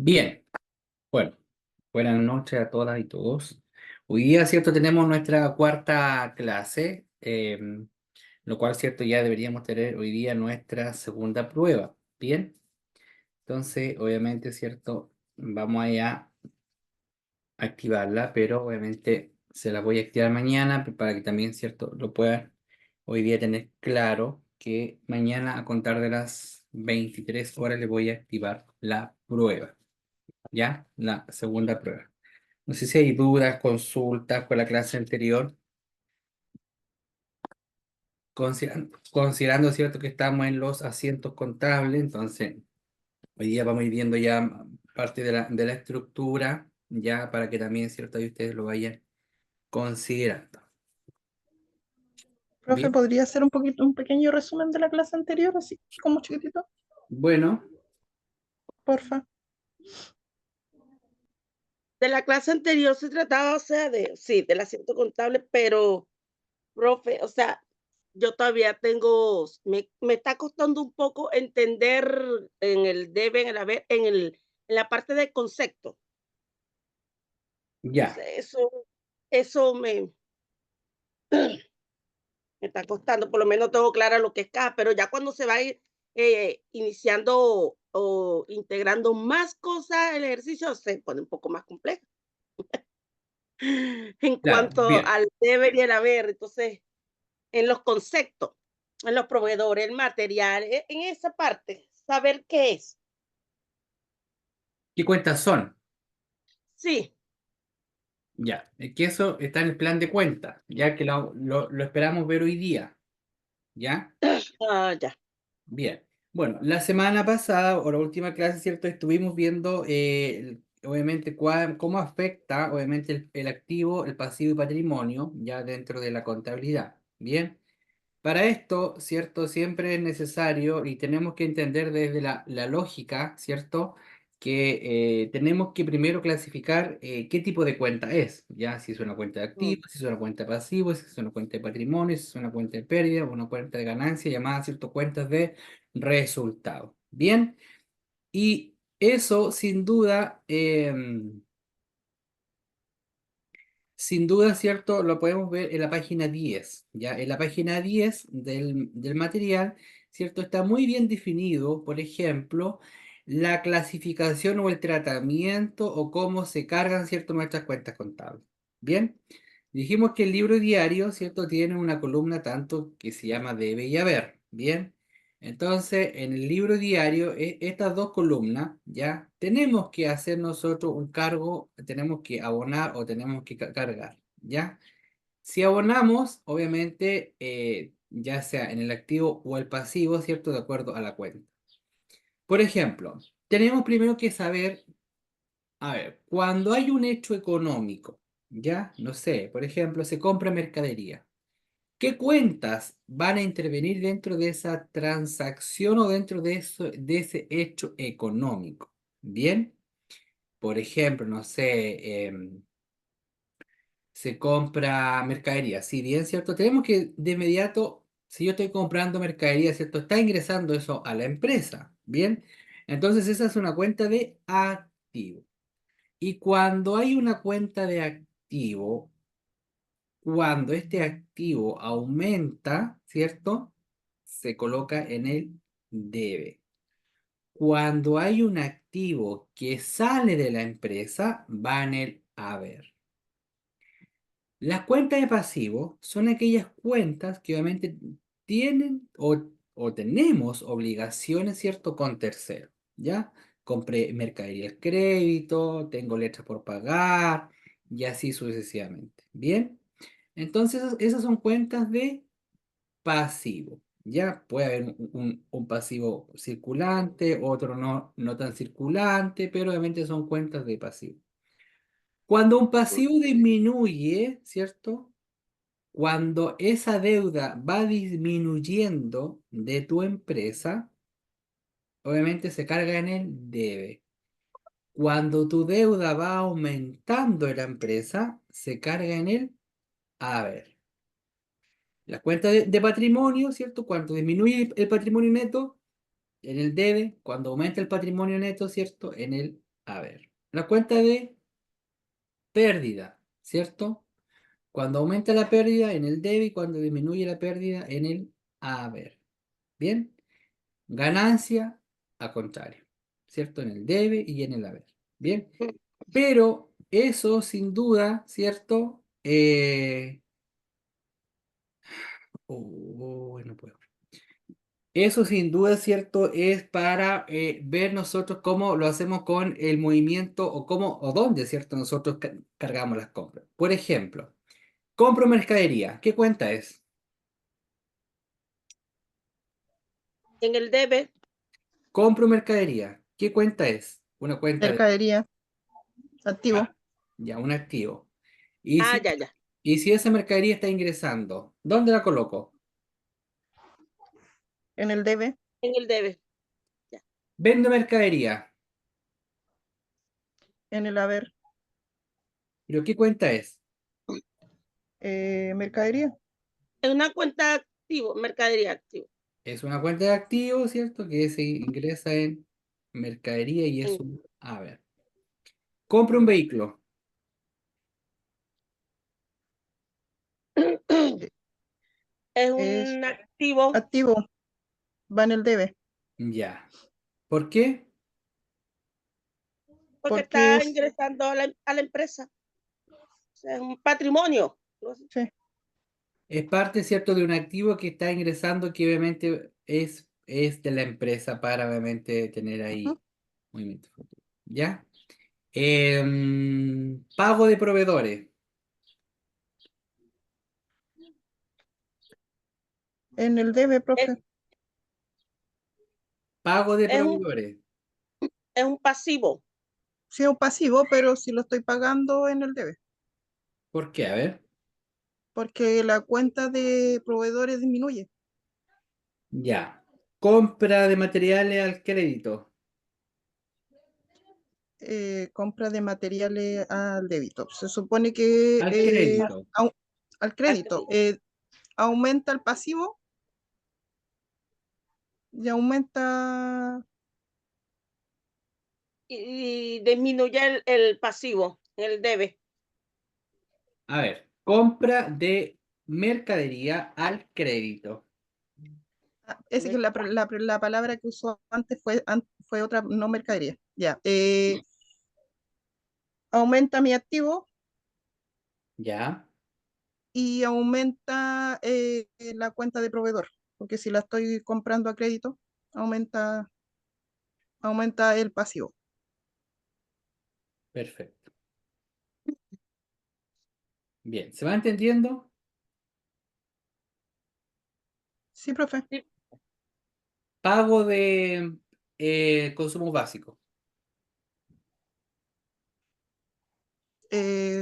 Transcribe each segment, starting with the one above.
Bien, bueno, buenas noches a todas y todos. Hoy día, ¿cierto? Tenemos nuestra cuarta clase, lo cual, ¿cierto? Ya deberíamos tener hoy día nuestra segunda prueba. Bien, entonces, obviamente, ¿cierto? Vamos a activarla, pero obviamente se la voy a activar mañana para que también, ¿cierto? Lo puedan hoy día tener claro que mañana a contar de las 23 horas le voy a activar la prueba. ¿Ya? La segunda prueba. No sé si hay dudas, consultas con la clase anterior, considerando, ¿cierto?, que estamos en los asientos contables, entonces hoy día vamos a ir viendo ya parte de la estructura, ya para que también, ¿cierto?, ahí ustedes lo vayan considerando. Profe, Bien, ¿podría hacer un pequeño resumen de la clase anterior, así como chiquitito? bueno, Porfa. De la clase anterior se trataba, o sea, sí, del asiento contable, pero, profe, o sea, yo todavía me está costando un poco entender en el debe, en el haber, en la parte del concepto. ya. Entonces, eso me está costando, por lo menos tengo clara lo que es caja, pero ya cuando se va a ir iniciando o integrando más cosas, el ejercicio se pone un poco más complejo. En Claro, cuanto bien. al deber y el haber, entonces, en los conceptos, en los proveedores, el material, en esa parte, saber qué es. ¿Qué cuentas son? Sí, Ya, es que eso está en el plan de cuentas, ya que lo esperamos ver hoy día, ¿ya? ya. Bien, bueno, la semana pasada o la última clase, ¿cierto? Estuvimos viendo, obviamente, cómo afecta, obviamente, el activo, el pasivo y patrimonio ya dentro de la contabilidad. Bien, para esto, ¿cierto? Siempre es necesario y tenemos que entender desde la lógica, ¿cierto? Que tenemos que primero clasificar qué tipo de cuenta es, ya si es una cuenta de Mm, activos, si es una cuenta de pasivos, si es una cuenta de patrimonio, si es una cuenta de pérdida o una cuenta de ganancia, llamada, ¿cierto? Cuentas de resultado. Bien, y eso sin duda... sin duda, ¿cierto? Lo podemos ver en la página 10, ¿ya? En la página 10 del material, ¿cierto? Está muy bien definido, por ejemplo, la clasificación o el tratamiento o cómo se cargan, ¿cierto?, nuestras cuentas contables. Bien, dijimos que el libro diario, ¿cierto?, tiene una columna tanto que se llama debe y haber. Bien, entonces en el libro diario, estas dos columnas, ¿ya? Tenemos que hacer nosotros un cargo, tenemos que abonar o tenemos que cargar, ¿ya? Si abonamos, obviamente, ya sea en el activo o el pasivo, ¿cierto? De acuerdo a la cuenta. Por ejemplo, tenemos primero que saber, a ver, cuando hay un hecho económico, ¿ya? No sé, por ejemplo, se compra mercadería. ¿Qué cuentas van a intervenir dentro de esa transacción o dentro de ese hecho económico? Bien, por ejemplo, no sé, se compra mercadería. Si bien, ¿cierto? Tenemos que de inmediato, si yo estoy comprando mercadería, ¿cierto? Está ingresando eso a la empresa. Bien, entonces esa es una cuenta de activo. Y cuando hay una cuenta de activo, cuando este activo aumenta, ¿cierto? Se coloca en el debe. Cuando hay un activo que sale de la empresa, va en el haber. Las cuentas de pasivo son aquellas cuentas que obviamente tienen o tenemos obligaciones, ¿cierto?, con terceros, ¿ya? Compré mercadería al crédito, tengo letras por pagar y así sucesivamente. Bien, entonces esas son cuentas de pasivo, ¿ya? Puede haber un pasivo circulante, otro no tan circulante, pero obviamente son cuentas de pasivo. Cuando un pasivo disminuye, ¿cierto? Cuando esa deuda va disminuyendo de tu empresa, obviamente se carga en el debe. Cuando tu deuda va aumentando en la empresa, se carga en el haber. La cuenta de patrimonio, ¿cierto? Cuando disminuye el patrimonio neto, en el debe. Cuando aumenta el patrimonio neto, ¿cierto? En el A ver, la cuenta de pérdida, ¿cierto? Cuando aumenta la pérdida en el debe y cuando disminuye la pérdida en el haber. ¿Bien? Ganancia, a contrario, ¿cierto? En el debe y en el haber. ¿Bien? Pero eso sin duda, ¿cierto? No puedo. Eso sin duda, ¿cierto? Es para ver nosotros cómo lo hacemos con el movimiento o cómo o dónde, ¿cierto? Nosotros cargamos las compras. Por ejemplo, compro mercadería. ¿Qué cuenta es? En el debe, Compro mercadería. ¿Qué cuenta es? Una cuenta de... Mercadería, activo, Ah, ya, un activo. Y ah, si, ya, ya, y si esa mercadería está ingresando, ¿dónde la coloco? en el debe, en el debe, ya. Vendo mercadería. en el haber, ¿Pero qué cuenta es? mercadería, En una cuenta activo, mercadería activo. Es una cuenta de activos, ¿cierto? Que se ingresa en mercadería y es En- un... A ver. Compro un vehículo. eh, Es es un activo activo, va en el debe, Ya. ¿Por qué? porque porque está es, ingresando a la empresa. O sea, es un patrimonio. sí, Es parte, ¿cierto? De un activo que está ingresando que obviamente es de la empresa para obviamente tener ujú, ahí movimiento futuro. ¿Ya? Pago de proveedores. en el debe, Es, profe. Pago de es un, proveedores. es un pasivo. Sí, es un pasivo, pero si lo estoy pagando en el debe, ¿Por qué? A ver. porque la cuenta de proveedores disminuye. Ya. Compra de materiales al crédito. Compra de materiales al débito. Se supone que Al crédito. al Al crédito crédito. aumenta el pasivo y aumenta, Y disminuye el pasivo, el debe. A ver. Compra de mercadería al crédito. es que la palabra que usó antes fue otra, no mercadería. Ya. Aumenta mi activo Ya. y aumenta la cuenta de proveedor, porque si la estoy comprando a crédito, aumenta, aumenta el pasivo. Perfecto. Bien. ¿Se va entendiendo? Sí, profe. Sí, Pago de consumo básico.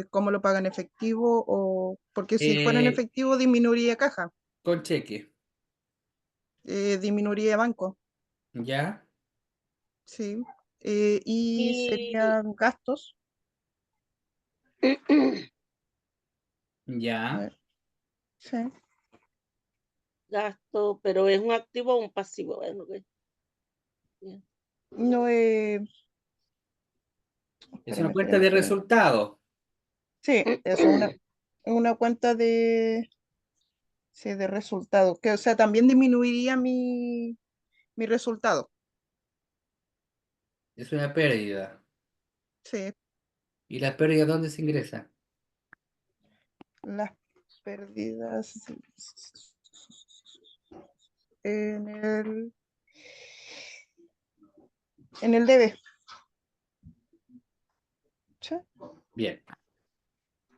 ¿Cómo lo pagan efectivo? O porque si fuera en Eh, efectivo disminuiría caja, con cheque. disminuiría banco, Ya. sí. Y y serían gastos. A Ya. ver, sí. gasto, pero es un activo o un pasivo. Es lo que- No, Es una espérame, cuenta espérame, de espérame. resultados. Sí, eso es una cuenta de, sí, de resultado, que o sea, también disminuiría mi resultado. Es una pérdida. Sí, ¿Y la pérdida dónde se ingresa? las pérdidas en el debe. Sí, Bien.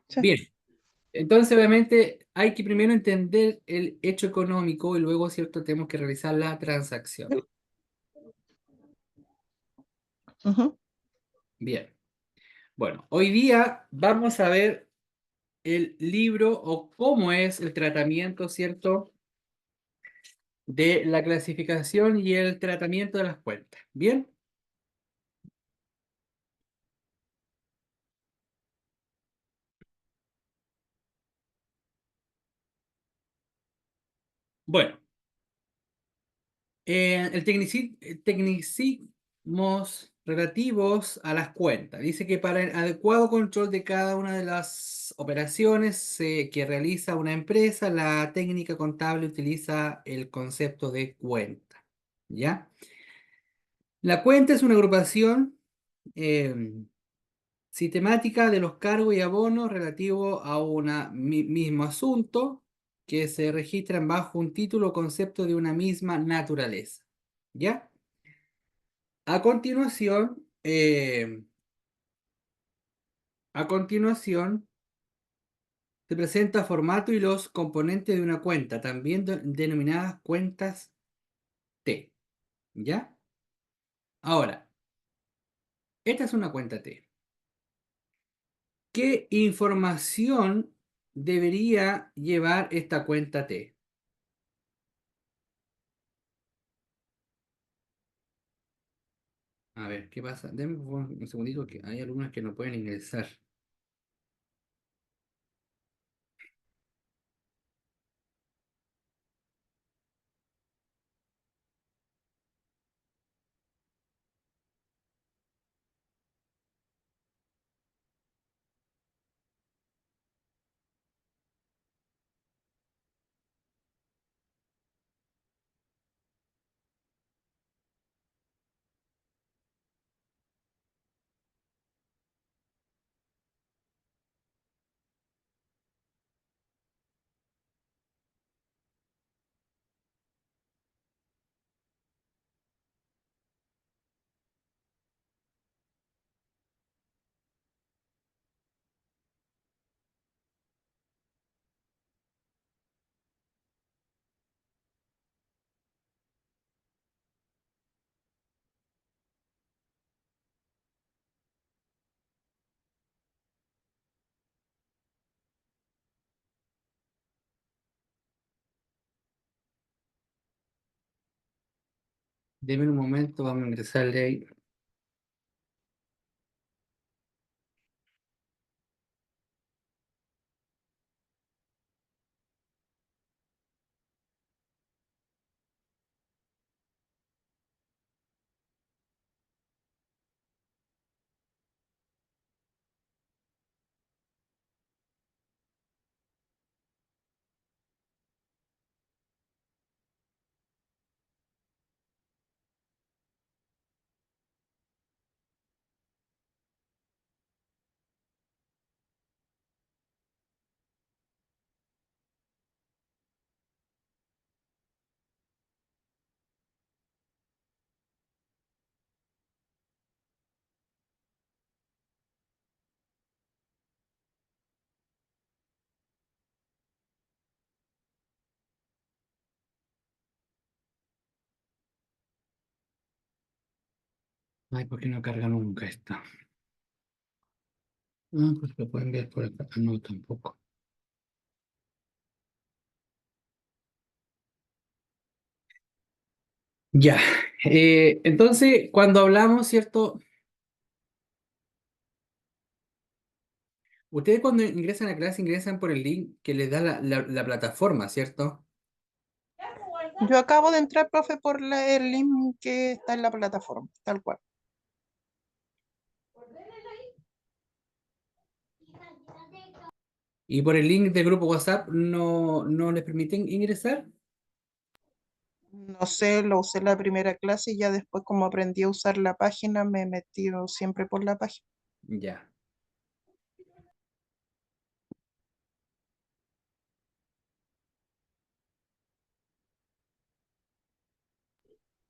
sí. Bien. Entonces, obviamente, hay que primero entender el hecho económico y luego, ¿cierto? Tenemos que realizar la transacción. Ujú. Bien. Bueno, hoy día vamos a ver el libro o cómo es el tratamiento, ¿cierto? De la clasificación y el tratamiento de las cuentas. Bien. Bueno, el tecnicismos relativos a las cuentas. Dice que para el adecuado control de cada una de las operaciones que realiza una empresa, la técnica contable utiliza el concepto de cuenta. ¿Ya? La cuenta es una agrupación em, sistemática de los cargos y abonos relativos a un mismo asunto que se registran bajo un título o concepto de una misma naturaleza. ¿Ya? A continuación, se presenta formato y los componentes de una cuenta, también denominadas cuentas T. ¿Ya? Ahora, esta es una cuenta T. ¿Qué información debería llevar esta cuenta T? A ver, ¿qué pasa? Denme por favor un segundito que hay algunas que no pueden ingresar. Denme un momento, vamos a ingresarle ahí. Ay, ¿por qué no carga nunca esta? No, pues lo pueden ver por acá. Ah, no, tampoco. Ya. Entonces, cuando hablamos, ¿cierto? Ustedes cuando ingresan a clase ingresan por el link que les da la plataforma, ¿cierto? Yo acabo de entrar, profe, por el link que está en la plataforma, tal cual. Y por el link del grupo WhatsApp no les permiten ingresar. No sé, lo usé la primera clase y ya después como aprendí a usar la página, me he metido siempre por la página. Ya.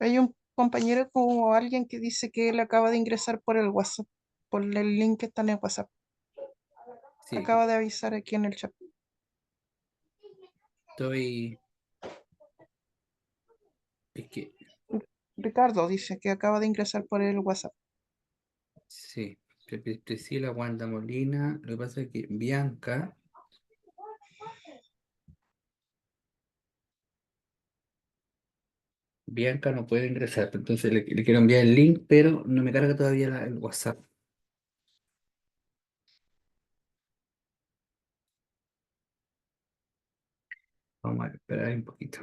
Hay un compañero como alguien que dice que él acaba de ingresar por el WhatsApp, por el link que está en el WhatsApp. Sí, Acaba de avisar aquí en el chat. estoy. Es que, Ricardo dice que acaba de ingresar por el WhatsApp. sí. Priscila, Wanda Molina. Lo que pasa es que Bianca no puede ingresar. Entonces le quiero enviar el link, pero no me carga todavía el WhatsApp. Vamos a esperar un poquito.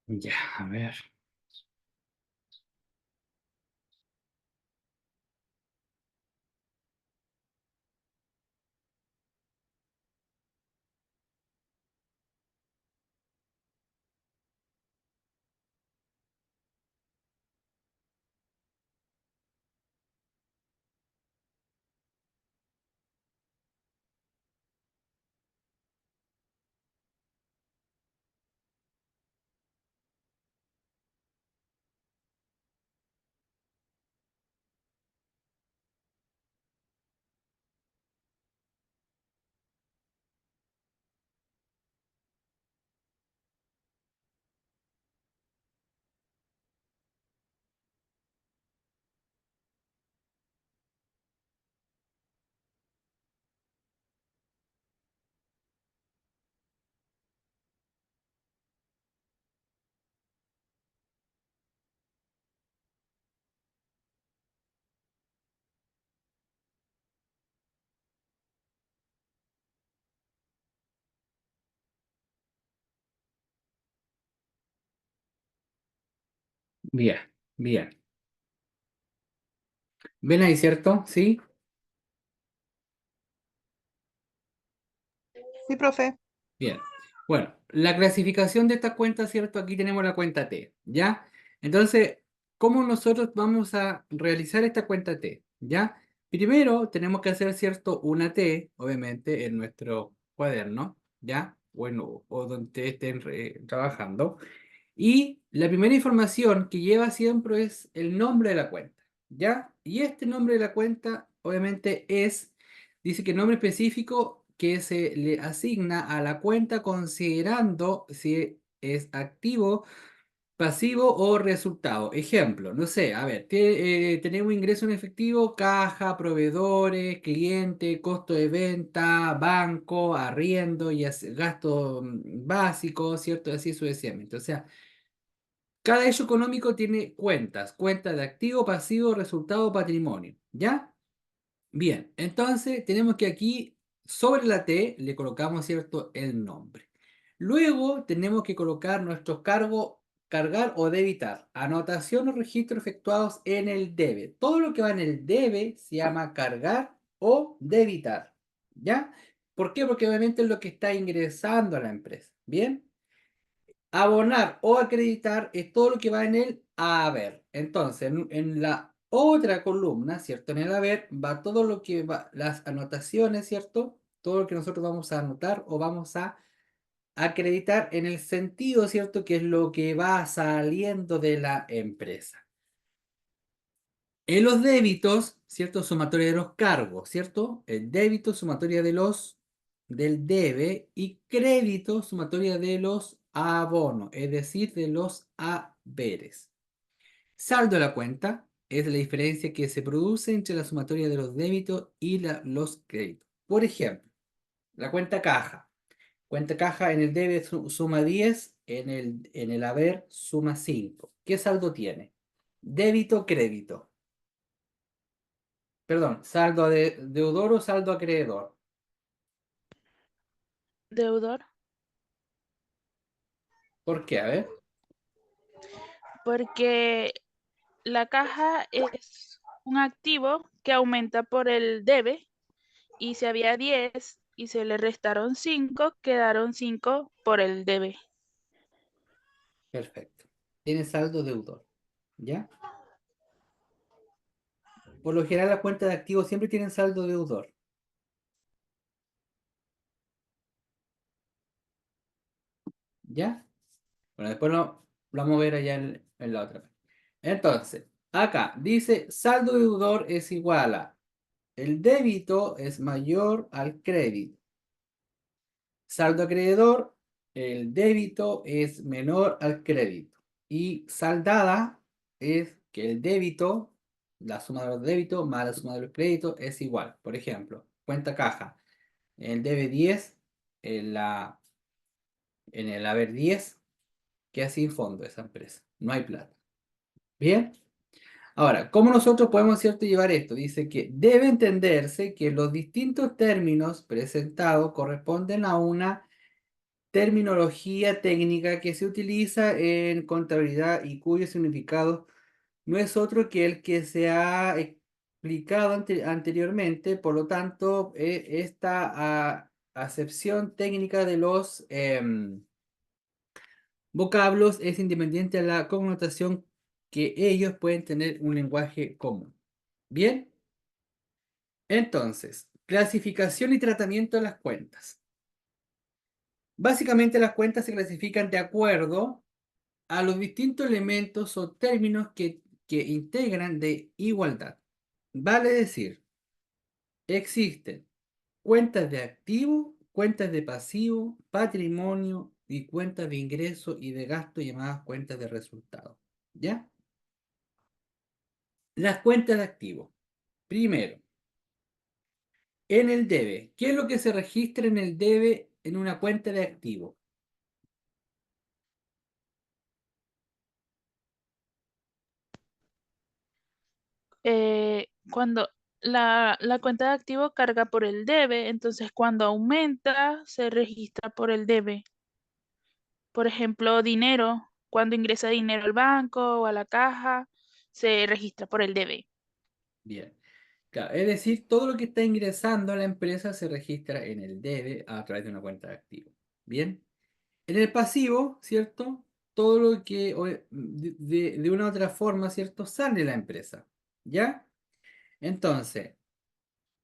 Ya, a ver. Bien, bien. ¿Ven ahí, cierto? ¿Sí? Sí, profe. Bien. Bueno, la clasificación de estas cuentas, ¿cierto? Aquí tenemos la cuenta T, ¿ya? Entonces, ¿cómo nosotros vamos a realizar esta cuenta T? ¿Ya? Primero tenemos que hacer, ¿cierto? Una T, obviamente, en nuestro cuaderno, ¿ya? Bueno, o donde estén trabajando. Y la primera información que lleva siempre es el nombre de la cuenta, ¿ya? Y este nombre de la cuenta, obviamente, dice que nombre específico que se le asigna a la cuenta considerando si es activo, pasivo o resultado. Ejemplo, no sé, a ver, tenemos ingreso en efectivo, caja, proveedores, cliente, costo de venta, banco, arriendo y gasto básico, ¿cierto? Así sucesivamente. O sea, cada hecho económico tiene cuentas, cuenta de activo, pasivo, resultado, patrimonio, ¿ya? Bien, entonces tenemos que aquí sobre la T le colocamos, ¿cierto?, el nombre. Luego tenemos que colocar nuestros cargos, cargar o debitar, anotación o registro efectuados en el debe. Todo lo que va en el debe se llama cargar o debitar, ¿ya? ¿Por qué? Porque obviamente es lo que está ingresando a la empresa, ¿bien? Abonar o acreditar es todo lo que va en el haber. Entonces, en la otra columna, ¿cierto? En el haber va todo lo que va, las anotaciones, ¿cierto? Todo lo que nosotros vamos a anotar o vamos a acreditar en el sentido, ¿cierto? Que es lo que va saliendo de la empresa. En los débitos, ¿cierto? Sumatoria de los cargos, ¿cierto? El débito, sumatoria del debe, y crédito, sumatoria de los abonos, es decir, de los haberes. Saldo de la cuenta es la diferencia que se produce entre la sumatoria de los débitos y los créditos. Por ejemplo, la cuenta caja. Cuenta caja en el debe suma 10, en el haber suma 5. ¿Qué saldo tiene? Débito, crédito. Perdón, saldo de deudor o saldo acreedor. Deudor, ¿Por qué? A ver. porque la caja es un activo que aumenta por el debe y si había 10 y se le restaron 5, quedaron 5 por el debe. Perfecto. Tiene saldo deudor. ¿Ya? Por lo general, las cuentas de activos siempre tienen saldo deudor. ¿Ya? Bueno, después lo vamos a ver allá en la otra. Entonces, acá dice saldo deudor es igual a el débito es mayor al crédito. Saldo acreedor, el débito es menor al crédito. Y saldada es que el débito, la suma de los débitos más la suma de los créditos es igual. Por ejemplo, cuenta caja. El debe 10, en el haber 10, queda sin fondo esa empresa. No hay plata. ¿Bien? Ahora, ¿cómo nosotros podemos, cierto, llevar esto? Dice que debe entenderse que los distintos términos presentados corresponden a una terminología técnica que se utiliza en contabilidad y cuyo significado no es otro que el que se ha explicado anteriormente. Por lo tanto, esta acepción técnica de los vocablos es independiente a la connotación que ellos pueden tener un lenguaje común. Bien, entonces, clasificación y tratamiento de las cuentas. Básicamente las cuentas se clasifican de acuerdo a los distintos elementos o términos que integran de igualdad. Vale decir, existen cuentas de activo, cuentas de pasivo, patrimonio y cuentas de ingreso y de gasto llamadas cuentas de resultado. ¿Ya? Las cuentas de activo. Primero, en el debe. ¿Qué es lo que se registra en el debe en una cuenta de activo? Cuando la cuenta de activo carga por el debe, entonces cuando aumenta se registra por el debe. Por ejemplo, dinero, cuando ingresa dinero al banco o a la caja, se registra por el debe. Bien. Claro, es decir, todo lo que está ingresando a la empresa se registra en el debe a través de una cuenta de activo. Bien. En el pasivo, ¿cierto? Todo lo que de una u otra forma, ¿cierto? Sale de la empresa. ¿Ya? Entonces,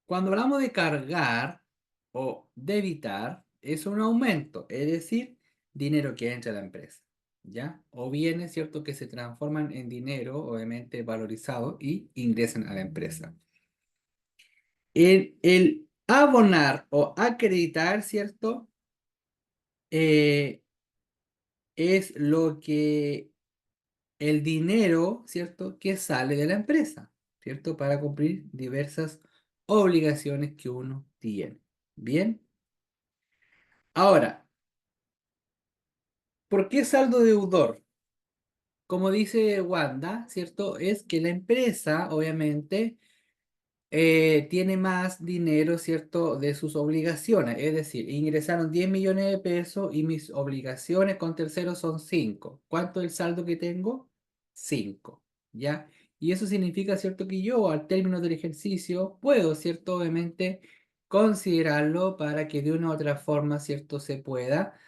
cuando hablamos de cargar o debitar, es un aumento, es decir, dinero que entra a la empresa. ¿Ya? O bienes, ¿cierto? Que se transforman en dinero, obviamente valorizado, y ingresan a la empresa. El abonar o acreditar, ¿cierto? Es lo que el dinero, ¿cierto? Que sale de la empresa, ¿cierto? Para cumplir diversas obligaciones que uno tiene. Bien. Ahora, ¿por qué saldo deudor? Como dice Wanda, ¿cierto? Es que la empresa, obviamente, tiene más dinero, ¿cierto? De sus obligaciones. Es decir, ingresaron 10 millones de pesos y mis obligaciones con terceros son 5. ¿Cuánto es el saldo que tengo? 5. ¿Ya? Y eso significa, ¿cierto? Que yo al término del ejercicio puedo, ¿cierto? Obviamente considerarlo para que de una u otra forma, ¿cierto? Se pueda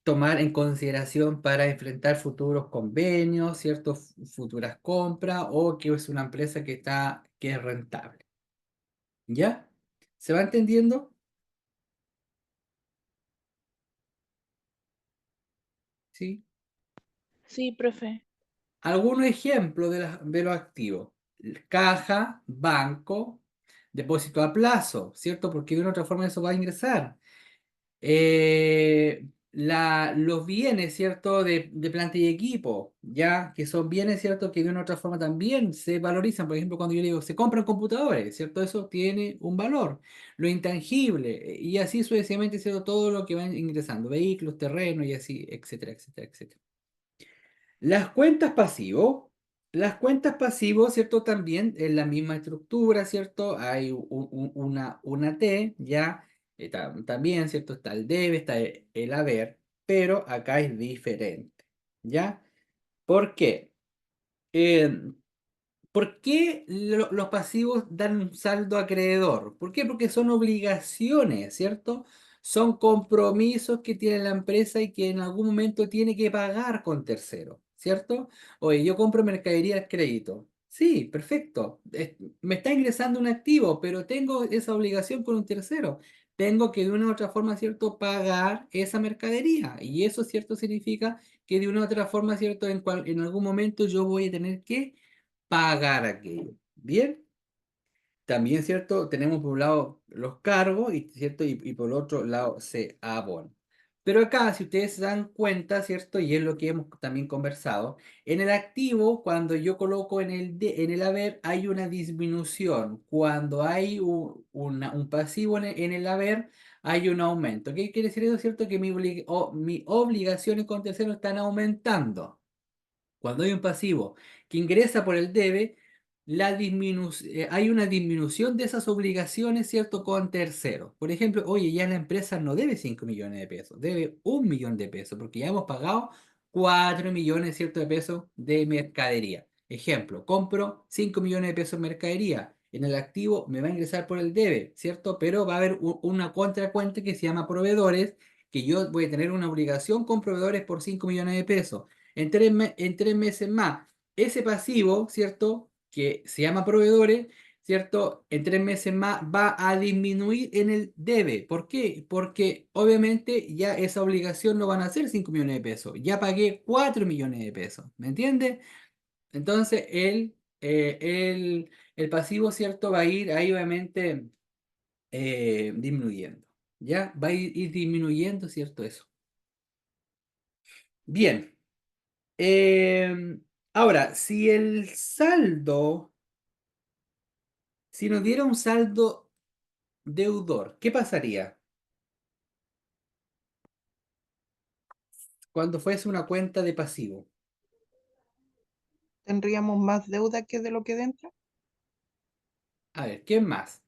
tomar en consideración para enfrentar futuros convenios, ¿cierto? Futuras compras o que es una empresa que es rentable. ¿Ya? ¿Se va entendiendo? ¿Sí? Sí, profe. Algunos ejemplos de los activos. Caja, banco, depósito a plazo, ¿cierto? Porque de una u otra forma eso va a ingresar. Los bienes, ¿cierto? De planta y equipo, ya que son bienes, ¿cierto? Que de una u otra forma también se valorizan. Por ejemplo, cuando yo digo, se compran computadores, ¿cierto? Eso tiene un valor. Lo intangible, y así sucesivamente, ¿cierto? Todo lo que va ingresando, vehículos, terrenos y así, etcétera, etcétera, etcétera. Las cuentas pasivos. Las cuentas pasivos, ¿cierto? También en la misma estructura, ¿cierto? Hay una T, ya. También, ¿cierto? Está el debe, está el haber, pero acá es diferente, ¿ya? ¿Por qué? Eh, ¿Por qué los pasivos dan un saldo acreedor? ¿Por qué? Porque son obligaciones, ¿cierto? Son compromisos que tiene la empresa y que en algún momento tiene que pagar con terceros, ¿cierto? Oye, yo compro mercadería al crédito. Sí, perfecto. Me está ingresando un activo, pero tengo esa obligación con un tercero. Tengo que de una u otra forma, ¿cierto?, pagar esa mercadería. Y eso, ¿cierto?, significa que de una u otra forma, ¿cierto?, en algún momento yo voy a tener que pagar aquello. Bien, también, ¿cierto? Tenemos por un lado los cargos, ¿cierto? Y por otro lado se abona. Pero acá, si ustedes se dan cuenta, ¿cierto? Y es lo que hemos también conversado, en el activo, cuando yo coloco en el haber, hay una disminución. Cuando hay un pasivo en el haber, hay un aumento. ¿Qué quiere decir eso, cierto? Que mis obligaciones con terceros están aumentando. Cuando hay un pasivo que ingresa por el debe, hay una disminución de esas obligaciones, ¿cierto? Con terceros. Por ejemplo, oye, ya la empresa no debe 5 millones de pesos, debe 1 millón de pesos, porque ya hemos pagado 4 millones, ¿cierto? De pesos de mercadería. Ejemplo, compro 5 millones de pesos en mercadería. En el activo me va a ingresar por el debe, ¿cierto? Pero va a haber una contracuenta que se llama proveedores, que yo voy a tener una obligación con proveedores por 5 millones de pesos. En 3 meses más, ese pasivo, ¿cierto? Que se llama proveedores, ¿cierto? En 3 meses más va a disminuir en el debe. ¿Por qué? Porque obviamente ya esa obligación no van a ser 5 millones de pesos. Ya pagué 4 millones de pesos. ¿Me entiendes? Entonces el pasivo, ¿cierto? Va a ir ahí obviamente disminuyendo. ¿Ya? Va a ir disminuyendo, ¿cierto? Eso. Bien. Ahora, si nos diera un saldo deudor, ¿qué pasaría? Cuando fuese una cuenta de pasivo. ¿Tendríamos más deuda que de lo que entra? A ver, ¿quién más?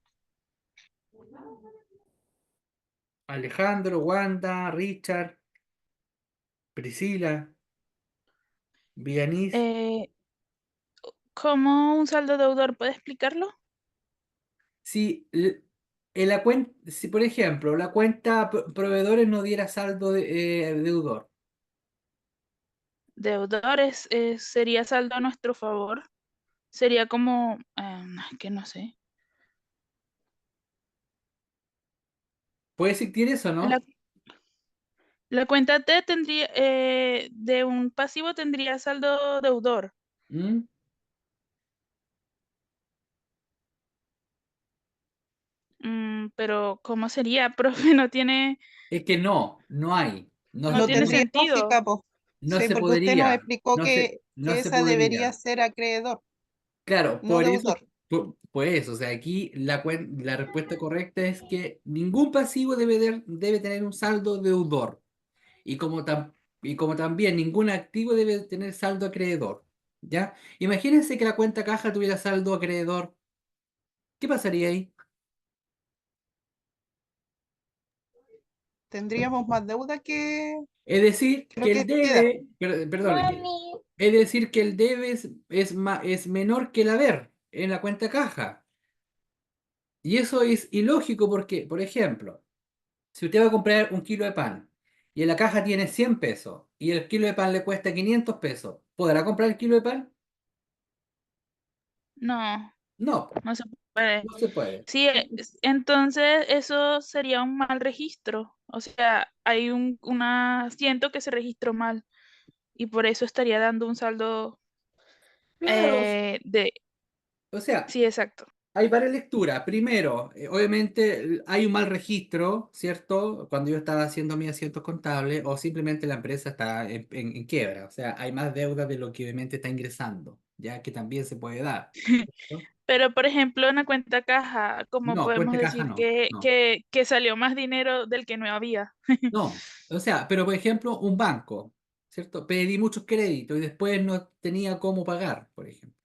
Alejandro, Wanda, Richard, Priscila, Villanis. Eh, ¿Cómo un saldo deudor? ¿Puede explicarlo? Si, en la cuenta, si por ejemplo la cuenta proveedores no diera saldo deudor, Deudores sería saldo a nuestro favor. Sería como, que no sé. ¿puede existir eso, La, no? la cuenta T tendría, de un pasivo tendría saldo deudor. ¿Mm? Pero ¿cómo sería, profe? No tiene, Es que no hay, no No tiene tendría sentido. lógica, pues. no Sí, se porque usted nos podría, explicó no que se esa debería podría. ser acreedor, Claro, no por eso, deudor. pues, o sea, aquí la respuesta correcta es que ningún pasivo debe tener un saldo deudor. Y y como también ningún activo debe tener saldo acreedor. ¿Ya? Imagínense que la cuenta caja tuviera saldo acreedor. ¿Qué pasaría ahí? Tendríamos más deuda Es decir, que lo que el que queda. debe, perdón, es decir, que el debe es menor que el haber en la cuenta caja. Y eso es ilógico porque, por ejemplo, si usted va a comprar un kilo de pan y en la caja tiene 100 pesos y el kilo de pan le cuesta 500 pesos, ¿podrá comprar el kilo de pan? No, No, no se puede. no se puede. Sí, entonces eso sería un mal registro. O sea, hay siento que se registró mal y por eso estaría dando un saldo Claro, de... o sea, Sí, exacto. hay varias lecturas. Primero, obviamente hay un mal registro, ¿cierto? Cuando yo estaba haciendo mis asientos contables o simplemente la empresa está en quiebra. O sea, hay más deuda de lo que obviamente está ingresando, ya que también se puede dar. ¿No? Pero, por ejemplo, en la cuenta caja, ¿cómo No, podemos cuenta caja decir no, no. que salió más dinero del que no había? No, o sea, pero por ejemplo, un banco, ¿cierto? Pedí muchos créditos y después no tenía cómo pagar, por ejemplo.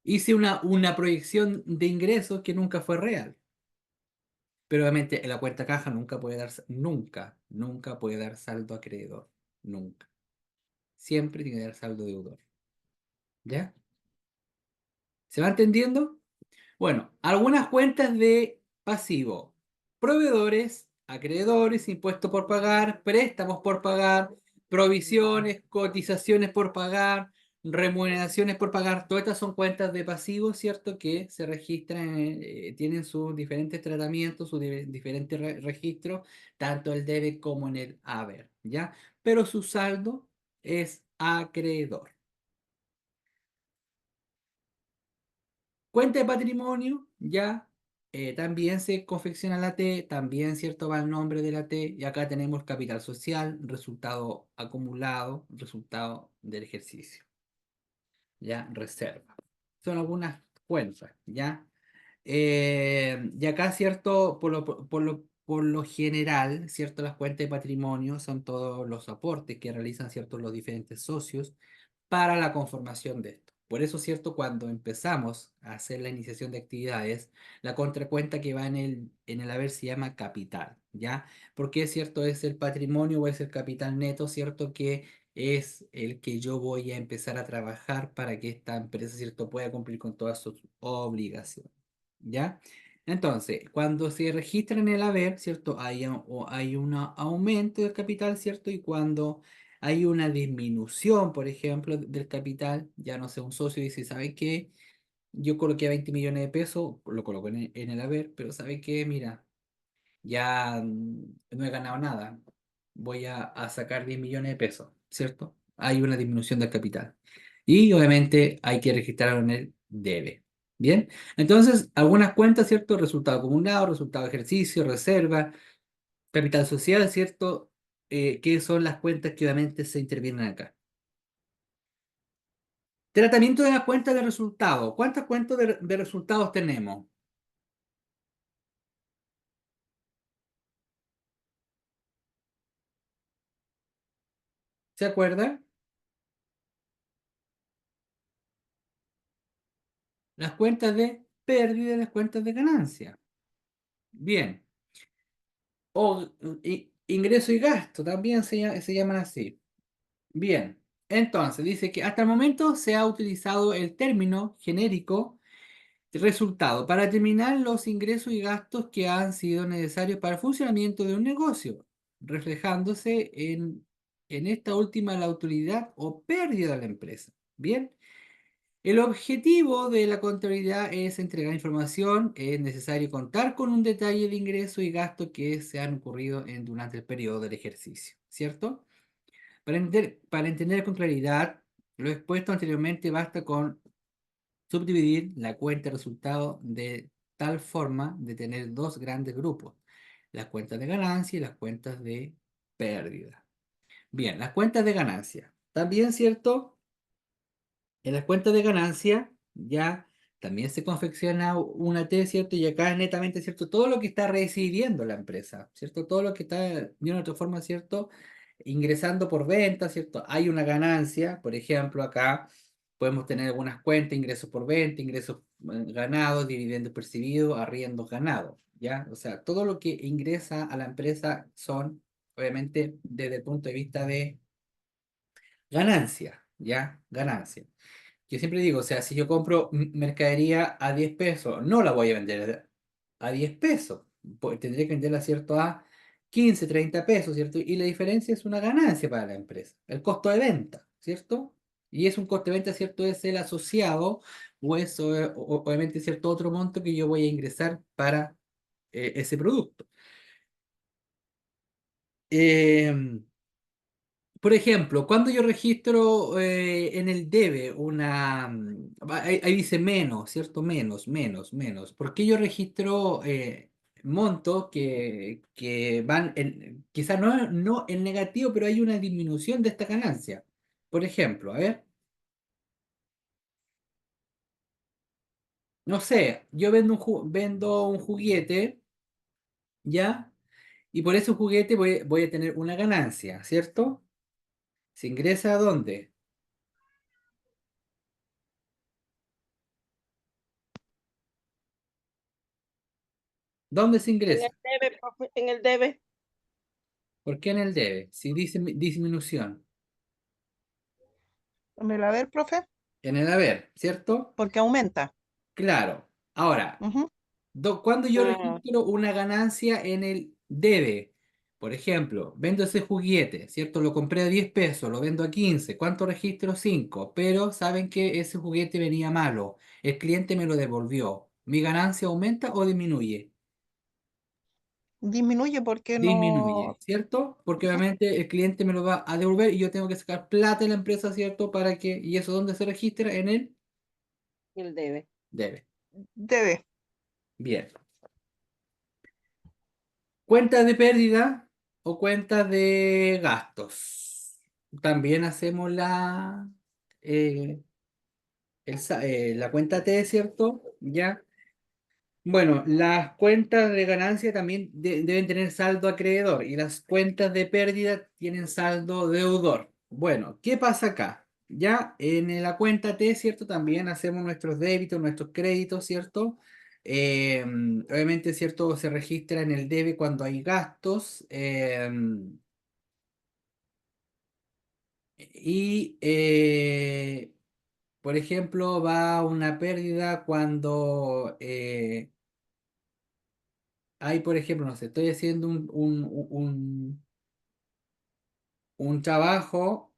Hice una proyección de ingresos que nunca fue real. Pero obviamente en la cuenta caja nunca puede dar saldo acreedor. Nunca. Siempre tiene que dar saldo deudor. ¿Ya? ¿Se va entendiendo? Bueno, algunas cuentas de pasivo. Proveedores, acreedores, impuestos por pagar, préstamos por pagar, provisiones, cotizaciones por pagar, remuneraciones por pagar. Todas estas son cuentas de pasivo, ¿cierto? Que se registran, tienen sus diferentes tratamientos, sus diferentes registros, tanto el debe como en el haber, ¿ya? Pero su saldo es acreedor. Cuenta de patrimonio, ya también se confecciona la T, también cierto va el nombre de la T, y acá tenemos capital social, resultado acumulado, resultado del ejercicio, ya reserva. Son algunas cuentas, ya. Y acá, cierto, por lo general, cierto, las cuentas de patrimonio son todos los aportes que realizan, cierto, los diferentes socios para la conformación de esto. Por eso, ¿cierto? Cuando empezamos a hacer la iniciación de actividades, la contracuenta que va en el haber se llama capital, ¿ya? Porque, ¿cierto? Es el patrimonio o es el capital neto, ¿cierto? Que es el que yo voy a empezar a trabajar para que esta empresa, ¿cierto? Pueda cumplir con todas sus obligaciones, ¿ya? Entonces, cuando se registra en el haber, ¿cierto? Hay un aumento del capital, ¿cierto? Y cuando hay una disminución, por ejemplo, del capital, ya no sé, un socio dice, ¿sabe qué? Yo coloqué 20 millones de pesos, lo coloco en el haber, pero ¿sabe qué? Mira, ya no he ganado nada, voy a sacar 10 millones de pesos, ¿cierto? Hay una disminución del capital. Y obviamente hay que registrarlo en el debe. Bien, entonces algunas cuentas, ¿cierto? Resultado acumulado, resultado de ejercicio, reserva, capital social, ¿cierto? ¿Qué son las cuentas que obviamente se intervienen acá? Tratamiento de las cuentas de resultados. ¿Cuántas cuentas de resultados tenemos? ¿Se acuerdan? Las cuentas de pérdida y las cuentas de ganancia. Bien. O ingreso y gasto, también se llaman así. Bien. Entonces, dice que hasta el momento se ha utilizado el término genérico resultado para determinar los ingresos y gastos que han sido necesarios para el funcionamiento de un negocio, reflejándose en esta última la utilidad o pérdida de la empresa. Bien, el objetivo de la contabilidad es entregar información, es necesario contar con un detalle de ingresos y gastos que se han ocurrido durante el periodo del ejercicio, ¿cierto? Para entender con claridad lo expuesto anteriormente, basta con subdividir la cuenta de resultado de tal forma de tener dos grandes grupos, las cuentas de ganancia y las cuentas de pérdida. Bien, las cuentas de ganancia. También, ¿cierto? En las cuentas de ganancia ya también se confecciona una T, ¿cierto? Y acá es netamente, ¿cierto? Todo lo que está recibiendo la empresa, ¿cierto? Todo lo que está de una u otra forma, ¿cierto? Ingresando por venta, ¿cierto? Hay una ganancia, por ejemplo, acá podemos tener algunas cuentas, ingresos por venta, ingresos ganados, dividendos percibidos, arriendos ganados, ¿ya? O sea, todo lo que ingresa a la empresa son, obviamente, desde el punto de vista de ganancia, ¿ya? Ganancia. Yo siempre digo, o sea, si yo compro mercadería a 10 pesos, no la voy a vender a 10 pesos. Tendré que venderla, ¿cierto? A 15, 30 pesos, ¿cierto? Y la diferencia es una ganancia para la empresa. El costo de venta, ¿cierto? Y es un costo de venta, ¿cierto? Es el asociado o es obviamente, ¿cierto? Otro monto que yo voy a ingresar para ese producto. Em, Por ejemplo, cuando yo registro en el debe ahí dice menos, ¿cierto? Menos. ¿Por qué yo registro montos que van, quizás no en negativo, pero hay una disminución de esta ganancia? Por ejemplo, a ver, no sé, yo vendo un juguete, ¿ya? Y por ese juguete voy a tener una ganancia, ¿cierto? ¿Se ingresa a dónde? ¿Dónde se En ingresa? el debe, profe, en el debe. ¿Por qué en el debe? Si dice disminución. ¿Me la ver, profe? En el haber, ¿cierto? Porque aumenta. Claro. Ahora, Ujú. cuando yo Ah, registro una ganancia en el debe, por ejemplo, vendo ese juguete, ¿cierto? Lo compré a 10 pesos, lo vendo a 15. ¿Cuánto registro? 5. Pero saben que ese juguete venía malo. El cliente me lo devolvió. ¿Mi ganancia aumenta o disminuye? Disminuye porque Disminuye, no. ¿cierto? Porque obviamente el cliente me lo va a devolver y yo tengo que sacar plata de la empresa, ¿cierto? Para que, ¿y eso dónde se registra? En el el debe. debe. Debe. Bien. Cuentas de pérdida o cuentas de gastos. También hacemos eh, la cuenta T, ¿cierto? Ya. Bueno, las cuentas de ganancia también deben tener saldo acreedor y las cuentas de pérdida tienen saldo deudor. Bueno, ¿qué pasa acá? Ya en la cuenta T, ¿cierto? También hacemos nuestros débitos, nuestros créditos, ¿cierto? Obviamente, ¿cierto? Se registra en el debe cuando hay gastos. Y, por ejemplo, va una pérdida cuando hay, por ejemplo, no sé, estoy haciendo un trabajo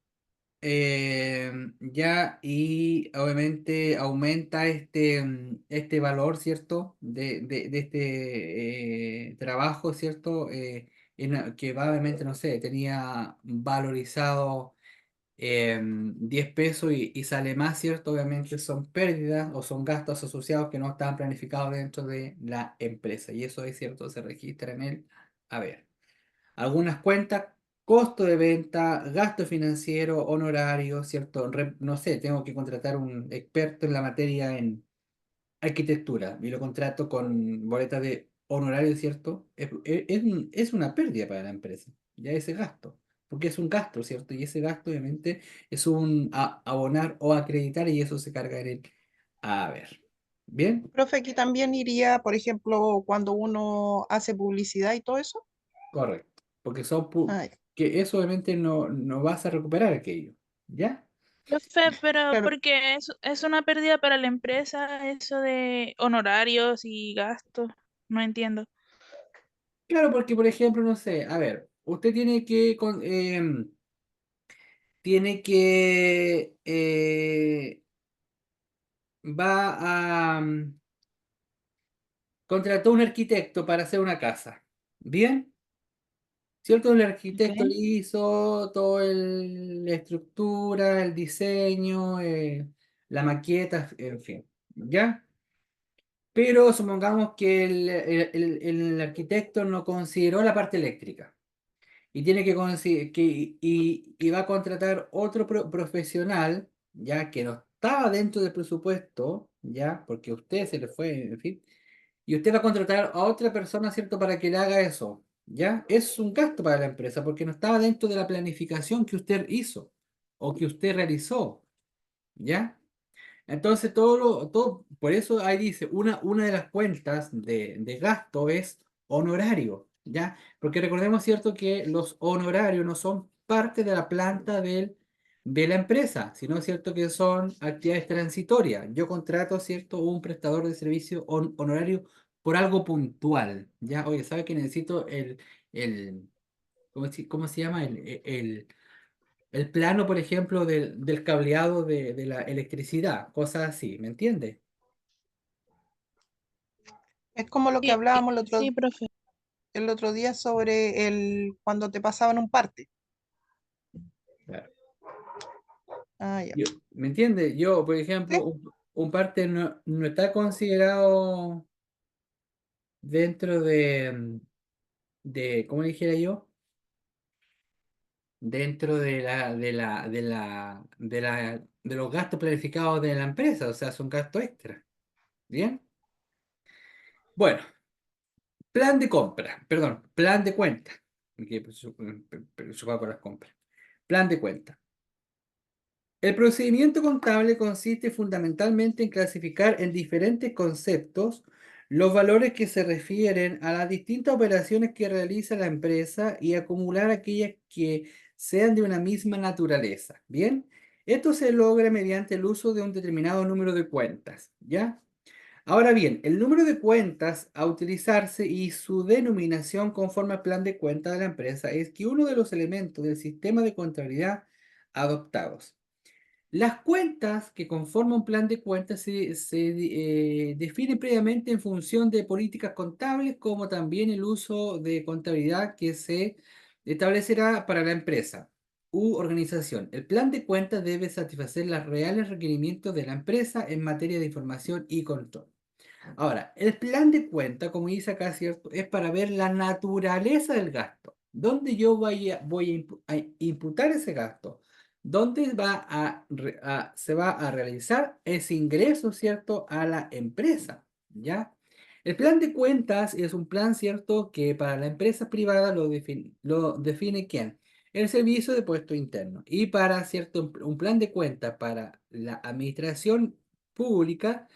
ya y obviamente aumenta este valor, ¿cierto? De este trabajo, ¿cierto? Que va, obviamente, no sé, tenía valorizado 10 pesos y sale más, ¿cierto? Obviamente son pérdidas o son gastos asociados que no estaban planificados dentro de la empresa. Y eso es cierto, se registra en el, a ver, algunas cuentas, costo de venta, gasto financiero, honorario, ¿cierto? No sé, tengo que contratar un experto en la materia en arquitectura y lo contrato con boleta de honorario, ¿cierto? Es una pérdida para la empresa, ya ese gasto, porque es un gasto, ¿cierto? Y ese gasto obviamente es un abonar o acreditar y eso se carga en el a ver. ¿Bien? Profe, aquí también iría, por ejemplo, cuando uno hace publicidad y todo eso. Correcto. Porque son Ay, que eso obviamente no vas a recuperar aquello, ¿ya? Profe, pero claro, porque es una pérdida para la empresa eso de honorarios y gastos. No entiendo. Claro, porque por ejemplo, no sé, a ver, usted va a contrató un arquitecto para hacer una casa. ¿Bien? ¿Cierto? El ¿Ok? arquitecto le hizo toda la estructura, el diseño, la maqueta, en fin. ¿Ya? Pero supongamos que el arquitecto no consideró la parte eléctrica y tiene y va a contratar otro profesional, ya que no estaba dentro del presupuesto, ya, porque a usted se le fue, en fin, y usted va a contratar a otra persona, ¿cierto?, para que le haga eso, ¿ya? Es un gasto para la empresa porque no estaba dentro de la planificación que usted hizo o que usted realizó, ¿ya? Entonces, por eso ahí dice, una de las cuentas de gasto es honorario, ¿ya? Porque recordemos, ¿cierto?, que los honorarios no son parte de la planta de la empresa, sino, ¿cierto?, que son actividades transitorias. Yo contrato, ¿cierto?, un prestador de servicio honorario por algo puntual, ¿ya? Oye, ¿sabe que necesito el ¿cómo se llama? El plano, por ejemplo, del cableado de la electricidad, cosas así, ¿me entiendes? es como lo que Sí, hablábamos sí, profe. el otro día sobre cuando te pasaban un parte. Claro. Ah, ya. ¿Me entiendes? Yo, por Sí, ejemplo, un parte no está considerado dentro ¿cómo le dijera yo? Dentro de los gastos planificados de la empresa, o sea, son gastos extra. ¿Bien? Bueno, plan de compra, perdón, plan de cuenta. Me quedé preocupado con las compras. Plan de cuenta. El procedimiento contable consiste fundamentalmente en clasificar en diferentes conceptos los valores que se refieren a las distintas operaciones que realiza la empresa y acumular aquellas que sean de una misma naturaleza. ¿Bien? Esto se logra mediante el uso de un determinado número de cuentas. ¿Ya? Ahora bien, el número de cuentas a utilizarse y su denominación conforme al plan de cuentas de la empresa es que uno de los elementos del sistema de contabilidad adoptados. Las cuentas que conforman un plan de cuentas se definen previamente en función de políticas contables, como también el uso de contabilidad que se establecerá para la empresa u organización. El plan de cuentas debe satisfacer los reales requerimientos de la empresa en materia de información y control. Ahora, el plan de cuenta, como dice acá, ¿cierto? Es para ver la naturaleza del gasto. ¿Dónde yo voy a imputar ese gasto? ¿Dónde se va a realizar ese ingreso, ¿cierto? A la empresa, ¿ya? El plan de cuentas es un plan, ¿cierto? Que para la empresa privada lo define ¿quién? el servicio de puesto interno. Y para cierto, un plan de cuentas para la administración pública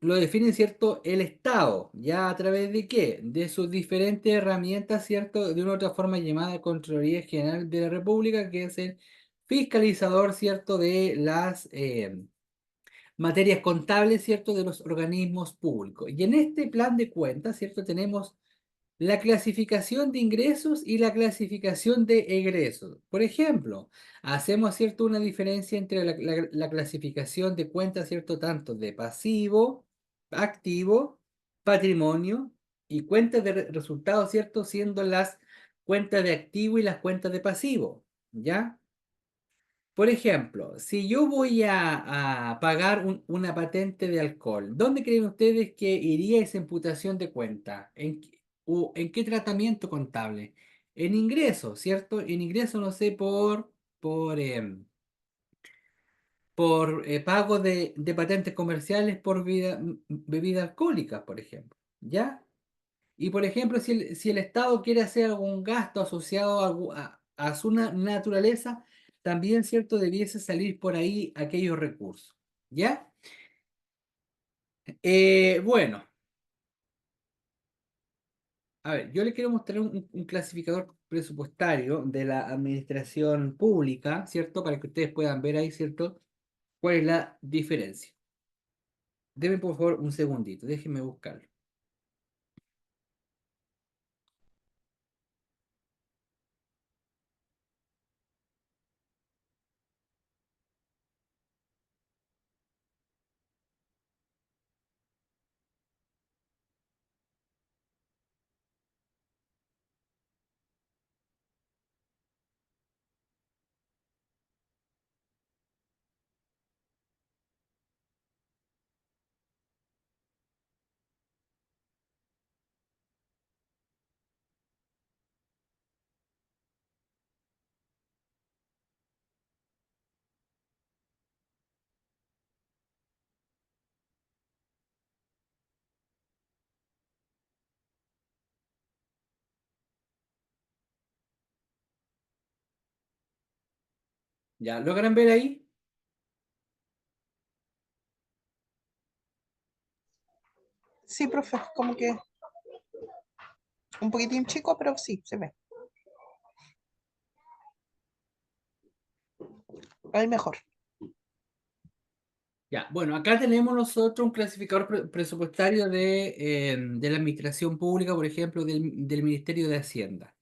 lo define, ¿cierto?, el Estado, ¿ya a través de qué? De sus diferentes herramientas, ¿cierto?, de una u otra forma llamada Contraloría General de la República, que es el fiscalizador, ¿cierto?, de las materias contables, ¿cierto?, de los organismos públicos. Y en este plan de cuentas, ¿cierto?, tenemos la clasificación de ingresos y la clasificación de egresos. Por ejemplo, hacemos, ¿cierto?, una diferencia entre la clasificación de cuentas, ¿cierto?, tanto de pasivo, activo, patrimonio y cuentas de resultados, ¿cierto?, siendo las cuentas de activo y las cuentas de pasivo, ¿ya? Por ejemplo, si yo voy a pagar una patente de alcohol, ¿dónde creen ustedes que iría esa imputación de cuenta? ¿En qué tratamiento contable? En ingresos, ¿cierto? En ingresos, no sé, por, em, por pago de patentes comerciales por bebidas alcohólicas, por ejemplo, ¿ya? Y por ejemplo, si el Estado quiere hacer algún gasto asociado a su naturaleza, también, ¿cierto?, debiese salir por ahí aquellos recursos. ¿Ya? Bueno, a ver, yo les quiero mostrar un clasificador presupuestario de la administración pública, ¿cierto? Para que ustedes puedan ver ahí, ¿cierto?, cuál es la diferencia. Denme por favor un segundito, déjenme buscarlo. ¿Ya logran ver ahí? Sí, profe, como que un poquitín chico, pero sí, se ve. Ahí mejor. Ya, bueno, acá tenemos nosotros un clasificador presupuestario de la administración pública, por ejemplo, del Ministerio de Hacienda.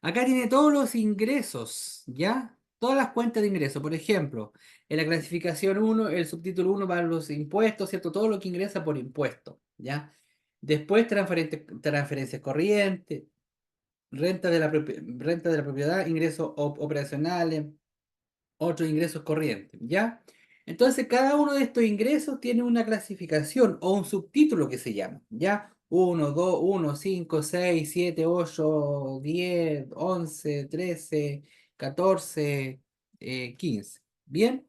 Acá tiene todos los ingresos, ¿ya? Todas las cuentas de ingresos. Por ejemplo, en la clasificación 1, el subtítulo 1 va a los impuestos, ¿cierto? Todo lo que ingresa por impuesto, ¿ya? Después, transferencias corrientes, renta de la propiedad, ingresos operacionales, otros ingresos corrientes, ¿ya? Entonces, cada uno de estos ingresos tiene una clasificación o un subtítulo que se llama, ¿ya? 1, 2, 1, 5, 6, 7, 8, 10, 11, 13, 14, 15. ¿Bien?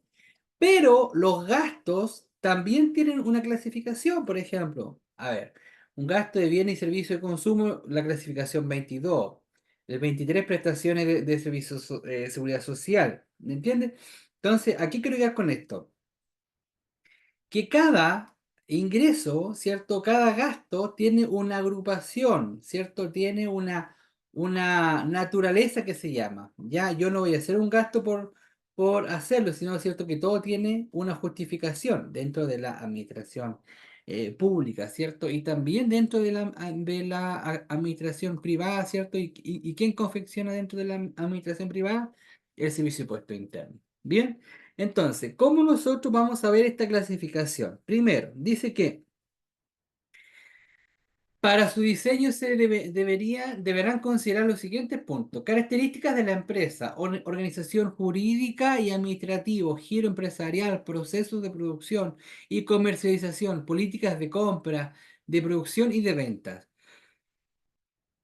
Pero los gastos también tienen una clasificación, por ejemplo. A ver, un gasto de bienes y servicios de consumo, la clasificación 22. El 23, prestaciones de servicios, seguridad social. ¿Me entiendes? Entonces, aquí quiero llegar con esto. Que cada ingreso, ¿cierto? Cada gasto tiene una agrupación, ¿cierto? Tiene una naturaleza que se llama. Ya, yo no voy a hacer un gasto por hacerlo, sino, ¿cierto?, que todo tiene una justificación dentro de la administración pública, ¿cierto? Y también dentro de la administración privada, ¿cierto? ¿Y quién confecciona dentro de la administración privada? El servicio de puesto interno. Bien. Entonces, ¿cómo nosotros vamos a ver esta clasificación? Primero, dice que para su diseño deberán considerar los siguientes puntos: características de la empresa, organización jurídica y administrativo, giro empresarial, procesos de producción y comercialización, políticas de compra, de producción y de ventas.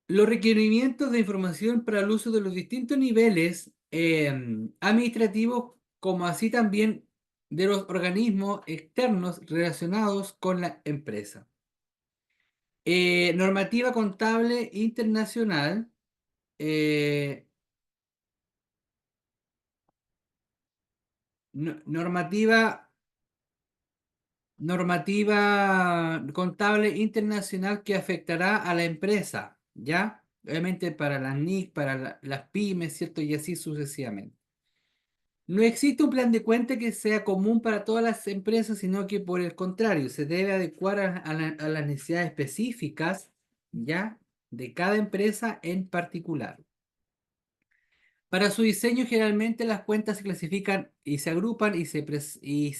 Los requerimientos de información para el uso de los distintos niveles administrativos, como así también de los organismos externos relacionados con la empresa. Normativa contable internacional, eh, normativa contable internacional que afectará a la empresa, ¿ya? Obviamente para las NIC, para las pymes, ¿cierto? Y así sucesivamente. No existe un plan de cuenta que sea común para todas las empresas, sino que por el contrario, se debe adecuar a las necesidades específicas, ¿ya? De cada empresa en particular. Para su diseño, generalmente las cuentas se clasifican y se agrupan y se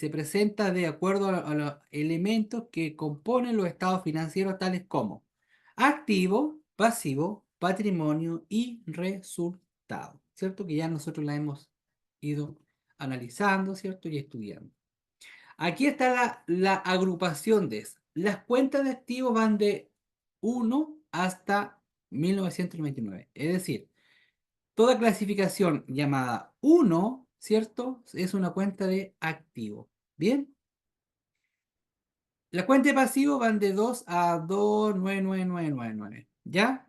presentan de acuerdo a los elementos que componen los estados financieros, tales como activo, pasivo, patrimonio y resultado, ¿cierto? Que ya nosotros la hemos ido analizando, ¿cierto? Y estudiando. Aquí está la agrupación de eso. Las cuentas de activos van de 1 hasta 1999, es decir, toda clasificación llamada 1, ¿cierto? Es una cuenta de activo. ¿Bien? Las cuentas de pasivo van de 2 a 2,99999. ¿Ya?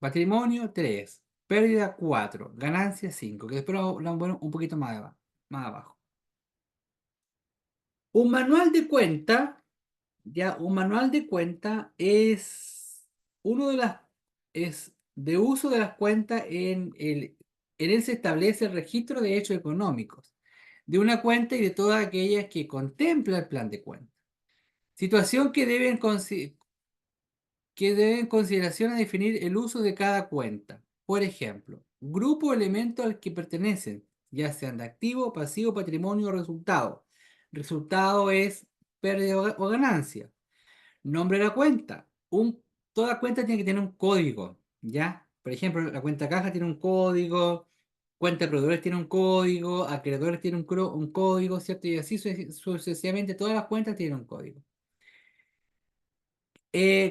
Patrimonio 3. Pérdida 4. Ganancia 5. Que después lo vamos a poner un poquito más abajo. Un manual de cuenta, ya, un manual de cuenta es uno de las, es de uso de las cuentas en él se establece el registro de hechos económicos de una cuenta y de todas aquellas que contempla el plan de cuenta. Situación que debe en consideración a definir el uso de cada cuenta. Por ejemplo, grupo o elemento al que pertenecen, ya sean de activo, pasivo, patrimonio o resultado. Resultado es pérdida o ganancia. Nombre de la cuenta. Toda cuenta tiene que tener un código, ¿ya? Por ejemplo, la cuenta caja tiene un código, cuenta de proveedores tiene un código, acreedores tiene un código, ¿cierto? Y así sucesivamente todas las cuentas tienen un código.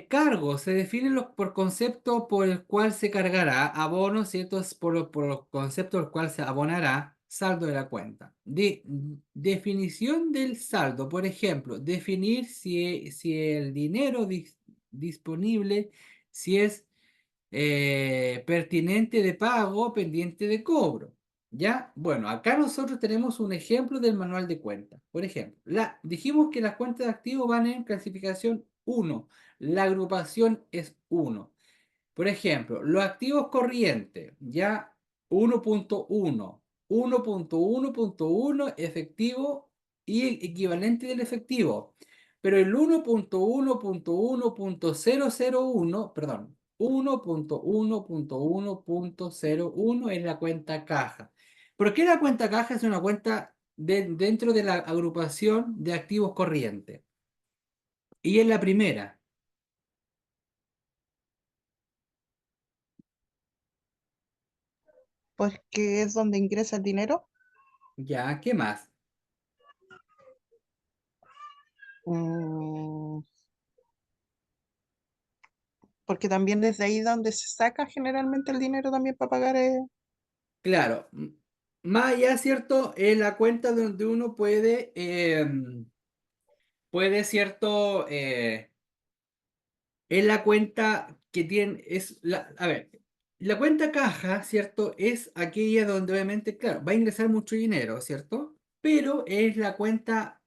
Cargos se definen por concepto por el cual se cargará, abono, ¿cierto? Es por los conceptos por el cual se abonará, saldo de la cuenta. Definición del saldo, por ejemplo, definir si el dinero disponible, si es pertinente de pago o pendiente de cobro. ¿Ya? Bueno, acá nosotros tenemos un ejemplo del manual de cuentas. Por ejemplo, dijimos que las cuentas de activos van en clasificación 1. La agrupación es 1. Por ejemplo, los activos corrientes, ya 1.1, 1.1.1 efectivo y equivalente del efectivo. Pero el 1.1.1.001, perdón, 1.1.1.1.01 es la cuenta caja. ¿Por qué la cuenta caja es una cuenta dentro de la agrupación de activos corrientes? Y es la primera. Porque es donde ingresa el dinero. Ya, ¿qué más? Mm, porque también desde ahí donde se saca generalmente el dinero también para pagar. Claro, más allá, ¿cierto? Es la cuenta donde uno ¿cierto? Es la cuenta que tiene, a ver, la cuenta caja, ¿cierto? Es aquella donde obviamente, claro, va a ingresar mucho dinero, ¿cierto? Pero es la cuenta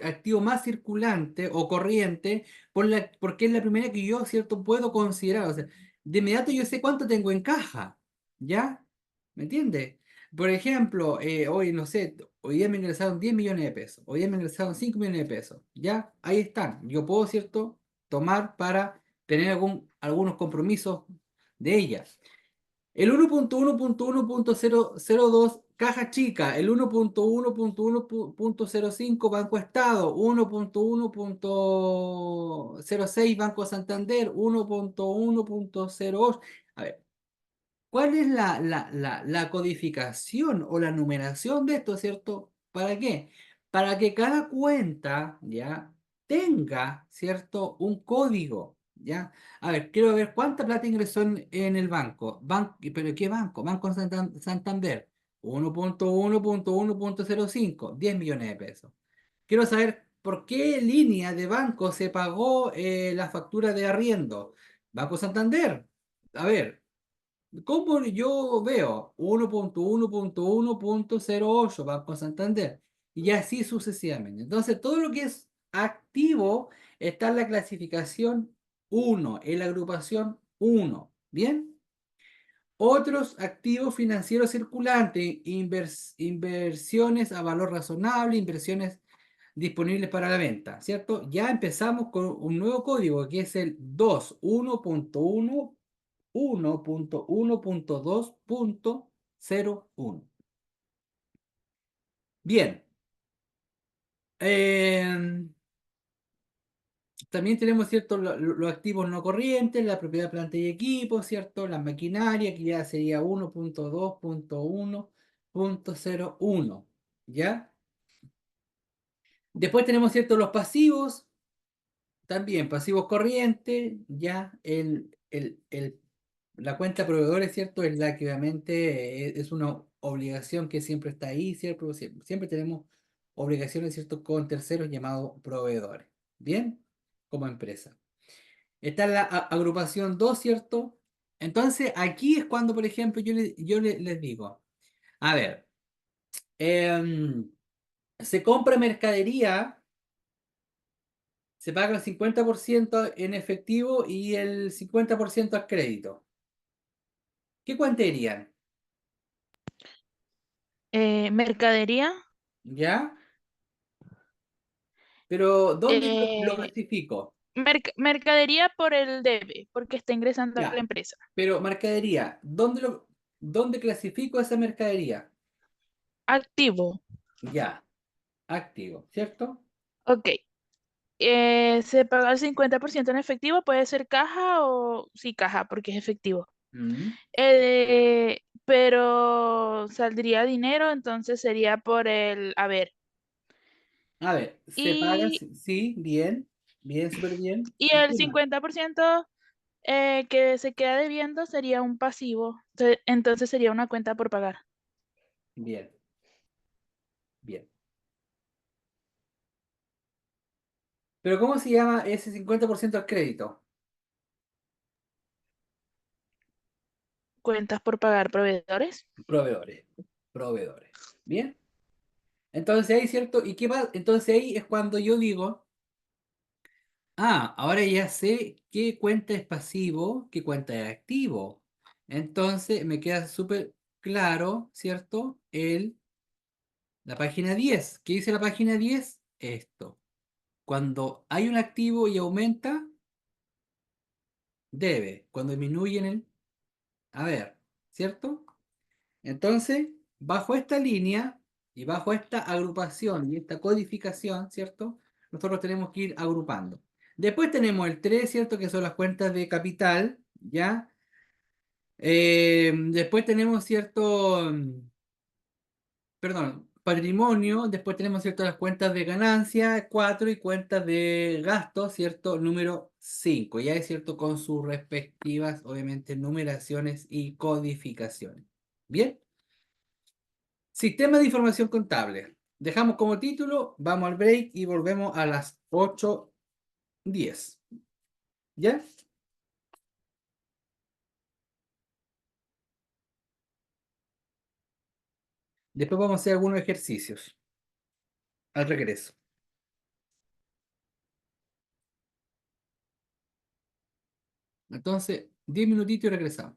activo más circulante o corriente porque es la primera que yo, ¿cierto? Puedo considerar. O sea, de inmediato yo sé cuánto tengo en caja, ¿ya? ¿Me entiendes? Por ejemplo, hoy, no sé, hoy día me ingresaron 10 millones de pesos, hoy día me ingresaron 5 millones de pesos, ¿ya? Ahí están. Yo puedo, ¿cierto? Tomar para tener algunos compromisos de ellas. El 1.1.1.002 caja chica, el 1.1.1.05 Banco Estado, 1.1.06 Banco Santander, 1.1.08. A ver, ¿cuál es la codificación o la numeración de esto, cierto? ¿Para qué? Para que cada cuenta, ¿ya? Tenga, ¿cierto? Un código, ¿ya? A ver, quiero ver cuánta plata ingresó en el banco. ¿Pero qué banco? Banco Santander. 1.1.1.05, 10 millones de pesos. Quiero saber por qué línea de banco se pagó la factura de arriendo. Banco Santander. A ver, ¿cómo yo veo 1.1.1.08 Banco Santander? y así sucesivamente. Entonces, todo lo que es activo está en la clasificación 1, en la agrupación 1. ¿Bien? Otros activos financieros circulantes, inversiones a valor razonable, inversiones disponibles para la venta, ¿cierto? Ya empezamos con un nuevo código que es el 2.1.1, 1.1.2.01. Bien. em, También tenemos, ¿cierto? Los activos no corrientes, la propiedad, planta y equipo, ¿cierto? La maquinaria, que ya sería 1.2.1.01, ¿ya? Después tenemos, ¿cierto? Los pasivos, también pasivos corrientes, ya la cuenta de proveedores, ¿cierto? Es la que obviamente es una obligación que siempre está ahí, ¿cierto? Siempre tenemos obligaciones, ¿cierto? Con terceros llamados proveedores, ¿bien? Como empresa. Está la agrupación 2, ¿cierto? Entonces, aquí es cuando, por ejemplo, les digo, a ver, em, se compra mercadería, se paga el 50% en efectivo y el 50% a crédito. ¿Qué cuanterían? Mercadería. ¿Ya? Pero, ¿dónde lo eh, clasifico? mercadería por el debe, porque está ingresando a la Ya, empresa. pero mercadería, ¿dónde clasifico esa mercadería? Activo. Ya, activo, ¿cierto? Ok. Se paga el 50% en efectivo, puede ser caja o sí, caja, porque es efectivo. Mm. Pero saldría dinero, entonces sería por el, a ver, A ver, se paga, y, sí, sí, bien, bien, súper bien. y ¿Y el qué más? 50% que se queda debiendo sería un pasivo, entonces sería una cuenta por pagar. Bien, bien. Pero ¿cómo se llama ese 50% al crédito? Cuentas por pagar proveedores. Proveedores, proveedores. Bien. Entonces ahí, ¿cierto? ¿Y qué más? Entonces ahí es cuando yo digo, ahora ya sé qué cuenta es pasivo, qué cuenta es activo. Entonces me queda súper claro, ¿cierto? La página 10. ¿Qué dice la página 10? Esto. Cuando hay un activo y aumenta, debe. Cuando disminuye en el... A ver, ¿cierto? Entonces, bajo esta línea y bajo esta agrupación y esta codificación, ¿cierto? Nosotros tenemos que ir agrupando. Después tenemos el 3, ¿cierto? Que son las cuentas de capital, ¿ya? Después tenemos, ¿cierto? Perdón, patrimonio. Después tenemos, ¿cierto? Las cuentas de ganancia, 4, y cuentas de gasto, ¿cierto? Número 5. Ya es cierto con sus respectivas, obviamente, numeraciones y codificaciones. ¿Bien? Sistema de información contable. Dejamos como título, vamos al break y volvemos a las 8:10. ¿Ya? Después vamos a hacer algunos ejercicios al regreso. Entonces, 10 minutitos y regresamos.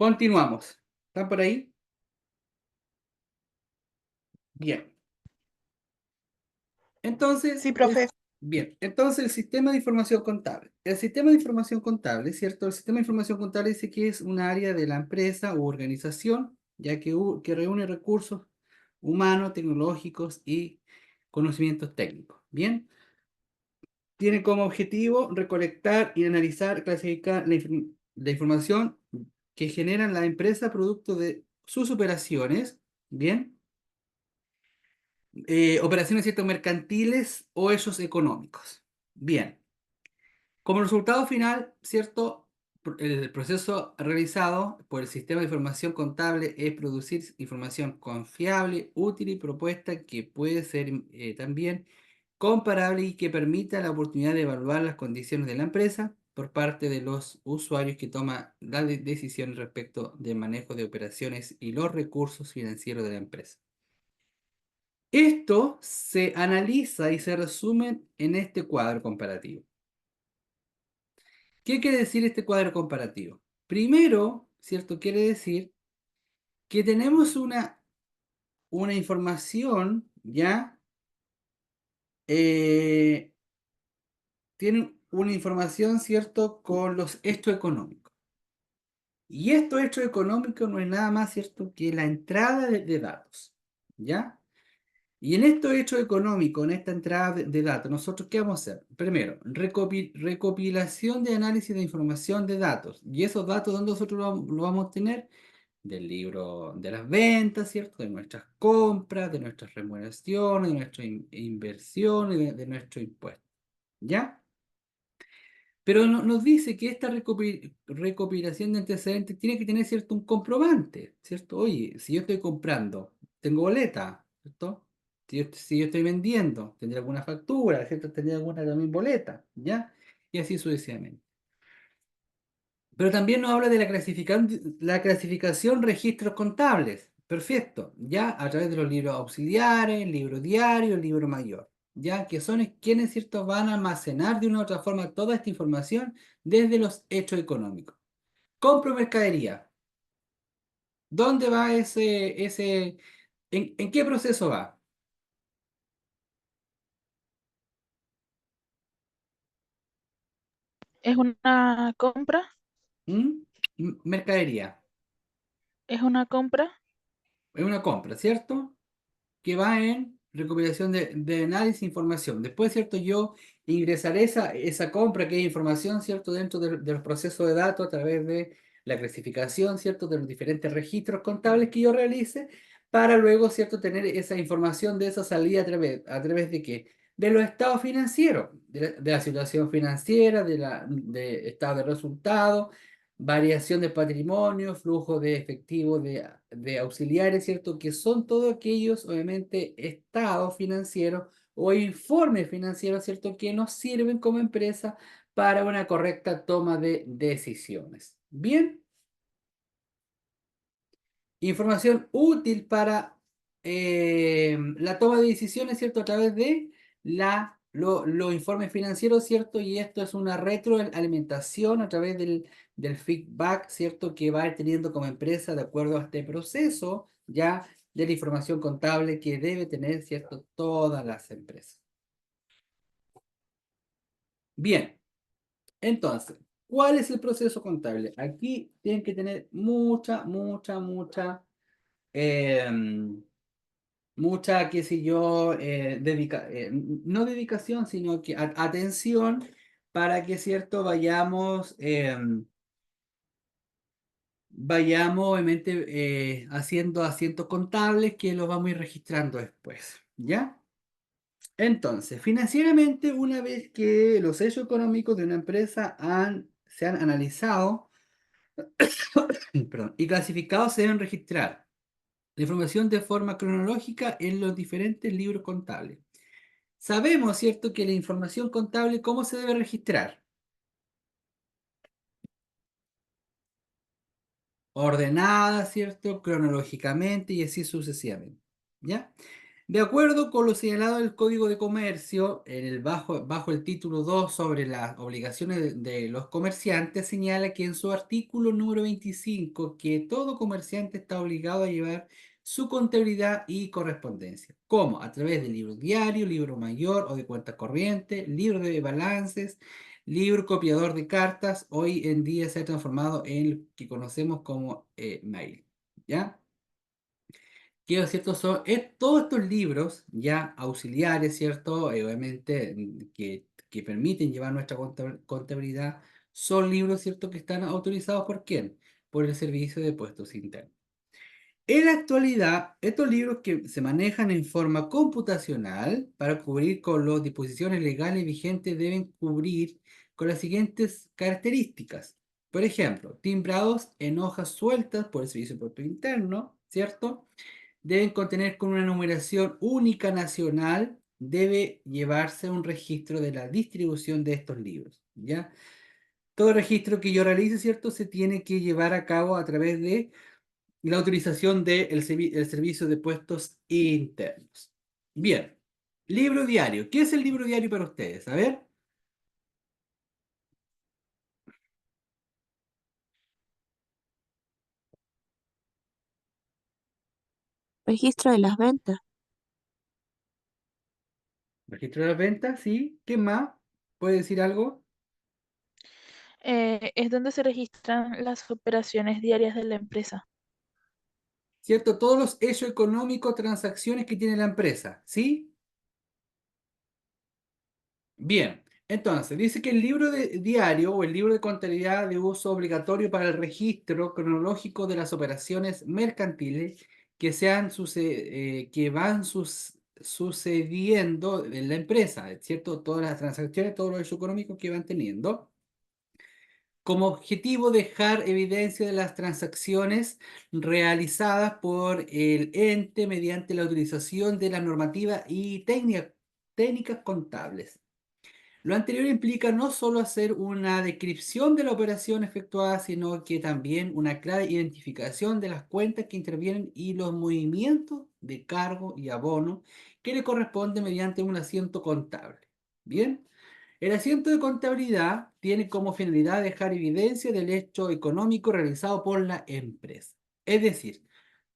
Continuamos. ¿Están por ahí? Bien. Entonces, Sí, profe. bien, entonces el sistema de información contable. El sistema de información contable, ¿cierto? El sistema de información contable dice que es un área de la empresa u organización, ya que reúne recursos humanos, tecnológicos y conocimientos técnicos. Bien, tiene como objetivo recolectar y analizar, clasificar la información que generan la empresa producto de sus operaciones. Bien, operaciones, ¿cierto? Mercantiles o hechos económicos. Bien. Como resultado final, ¿cierto? El proceso realizado por el sistema de información contable es producir información confiable, útil y propuesta que puede ser también comparable y que permita la oportunidad de evaluar las condiciones de la empresa por parte de los usuarios que toman las decisiones respecto del manejo de operaciones y los recursos financieros de la empresa. Esto se analiza y se resume en este cuadro comparativo. ¿Qué quiere decir este cuadro comparativo? Primero, ¿cierto? Quiere decir que tenemos una información, ¿ya? Eh, Tienen una información, ¿cierto? Con los hechos económicos. Y estos hechos económicos no es nada más, ¿cierto? Que la entrada de datos, ¿ya? Y en estos hechos económicos, en esta entrada de datos, nosotros ¿qué vamos a hacer? Primero, recopilación de análisis de información de datos. ¿Y esos datos dónde nosotros lo vamos a obtener? Del libro de las ventas, ¿cierto? De nuestras compras, de nuestras remuneraciones, de nuestras inversiones, de nuestro impuesto. ¿Ya? Pero nos dice que esta recopilación de antecedentes tiene que tener, ¿cierto? Un comprobante, ¿cierto? Oye, si yo estoy comprando, tengo boleta, ¿cierto? Si yo estoy vendiendo, tendré alguna factura, ¿cierto? Tendré alguna también boleta, ¿ya? Y así sucesivamente. Pero también nos habla de la clasificación registros contables. Perfecto, ya a través de los libros auxiliares, el libro diario, el libro mayor, ya que son quienes, ¿cierto? Van a almacenar de una u otra forma toda esta información desde los hechos económicos. Compro mercadería. ¿Dónde va en qué proceso va? ¿Es una compra? ¿Mm? Mercadería. ¿Es una compra? Es una compra, ¿cierto? Que va en recopilación de análisis e información. Después, ¿cierto? Yo ingresaré esa compra, que es información, ¿cierto? Dentro de los procesos de datos a través de la clasificación, ¿cierto? De los diferentes registros contables que yo realice, para luego, ¿cierto? Tener esa información de esa salida a través de qué? De los estados financieros, de la situación financiera, de estado de resultados, variación de patrimonio, flujo de efectivo de auxiliares, ¿cierto? Que son todos aquellos, obviamente, estados financieros o informes financieros, ¿cierto? Que nos sirven como empresa para una correcta toma de decisiones. Bien, información útil para la toma de decisiones, ¿cierto? A través de los informes financieros, ¿cierto? Y esto es una retroalimentación a través del feedback, ¿cierto? Que va a ir teniendo como empresa de acuerdo a este proceso ya de la información contable que debe tener, ¿cierto? Todas las empresas. Bien, entonces, ¿cuál es el proceso contable? Aquí tienen que tener mucha em, mucha, qué sé yo, no dedicación, sino que atención para que, cierto, vayamos obviamente haciendo asientos contables que los vamos a ir registrando después, ¿ya? Entonces, financieramente, una vez que los hechos económicos de una empresa se han analizado, perdón, y clasificados, se deben registrar la información de forma cronológica en los diferentes libros contables. Sabemos, ¿cierto?, que la información contable, ¿cómo se debe registrar? Ordenada, ¿cierto?, cronológicamente y así sucesivamente, ¿ya? De acuerdo con lo señalado en el Código de Comercio, bajo el título 2 sobre las obligaciones de los comerciantes, señala que en su artículo número 25 que todo comerciante está obligado a llevar su contabilidad y correspondencia, como a través de libro diario, libro mayor o de cuenta corriente, libro de balances, libro copiador de cartas, hoy en día se ha transformado en lo que conocemos como mail, ¿ya? Que es cierto, son todos estos libros ya auxiliares, ¿cierto? Obviamente que permiten llevar nuestra contabilidad, son libros, ¿cierto? Que están autorizados ¿por quién? Por el Servicio de Puestos Internos. En la actualidad, estos libros que se manejan en forma computacional para cubrir con las disposiciones legales vigentes deben cubrir con las siguientes características. Por ejemplo, timbrados en hojas sueltas por el Servicio de Puestos Internos, ¿cierto? Deben contener con una numeración única nacional, debe llevarse un registro de la distribución de estos libros, ¿ya? Todo registro que yo realice, ¿cierto? Se tiene que llevar a cabo a través de la autorización del Servicio de Puestos Internos. Bien, libro diario. ¿Qué es el libro diario para ustedes? A ver. Registro de las ventas. Registro de las ventas, sí. ¿Qué más? ¿Puede decir algo? Es donde se registran las operaciones diarias de la empresa. ¿Cierto? Todos los hechos económicos, transacciones que tiene la empresa, ¿sí? Bien, entonces dice que el libro de diario o el libro de contabilidad de uso obligatorio para el registro cronológico de las operaciones mercantiles que van sucediendo en la empresa, ¿cierto? Todas las transacciones, todos los hechos económicos que van teniendo. Como objetivo dejar evidencia de las transacciones realizadas por el ente mediante la utilización de la normativa y técnicas contables. Lo anterior implica no solo hacer una descripción de la operación efectuada, sino que también una clara identificación de las cuentas que intervienen y los movimientos de cargo y abono que le corresponde mediante un asiento contable. Bien, el asiento de contabilidad tiene como finalidad dejar evidencia del hecho económico realizado por la empresa. Es decir,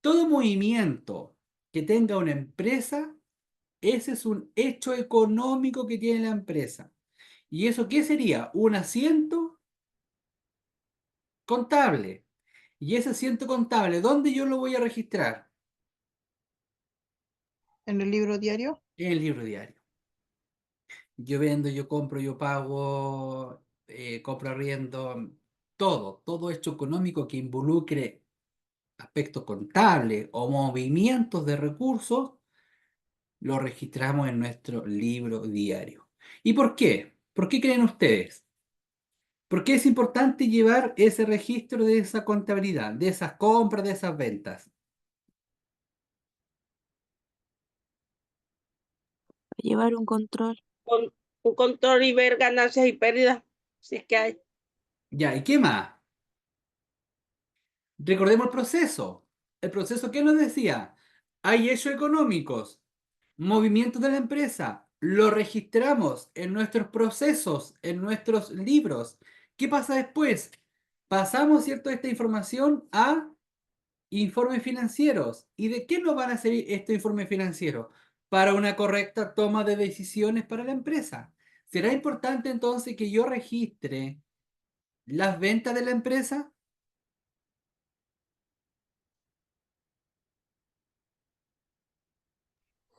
todo movimiento que tenga una empresa, ese es un hecho económico que tiene la empresa. ¿Y eso qué sería? Un asiento contable. Y ese asiento contable, ¿dónde yo lo voy a registrar? En el libro diario. En el libro diario. Yo vendo, yo compro, yo pago, compro arriendo, todo hecho económico que involucre aspectos contables o movimientos de recursos, lo registramos en nuestro libro diario. ¿Y por qué? ¿Por qué creen ustedes? ¿Por qué es importante llevar ese registro de esa contabilidad, de esas compras, de esas ventas? Llevar un control. Con un control y ver ganancias y pérdidas, si es que hay. Ya, ¿y qué más? Recordemos el proceso. El proceso, ¿qué nos decía? Hay hechos económicos, movimientos de la empresa, lo registramos en nuestros procesos, en nuestros libros. ¿Qué pasa después? Pasamos, ¿cierto?, esta información a informes financieros. ¿Y de qué nos van a servir estos informes financieros? Para una correcta toma de decisiones para la empresa. ¿Será importante entonces que yo registre las ventas de la empresa?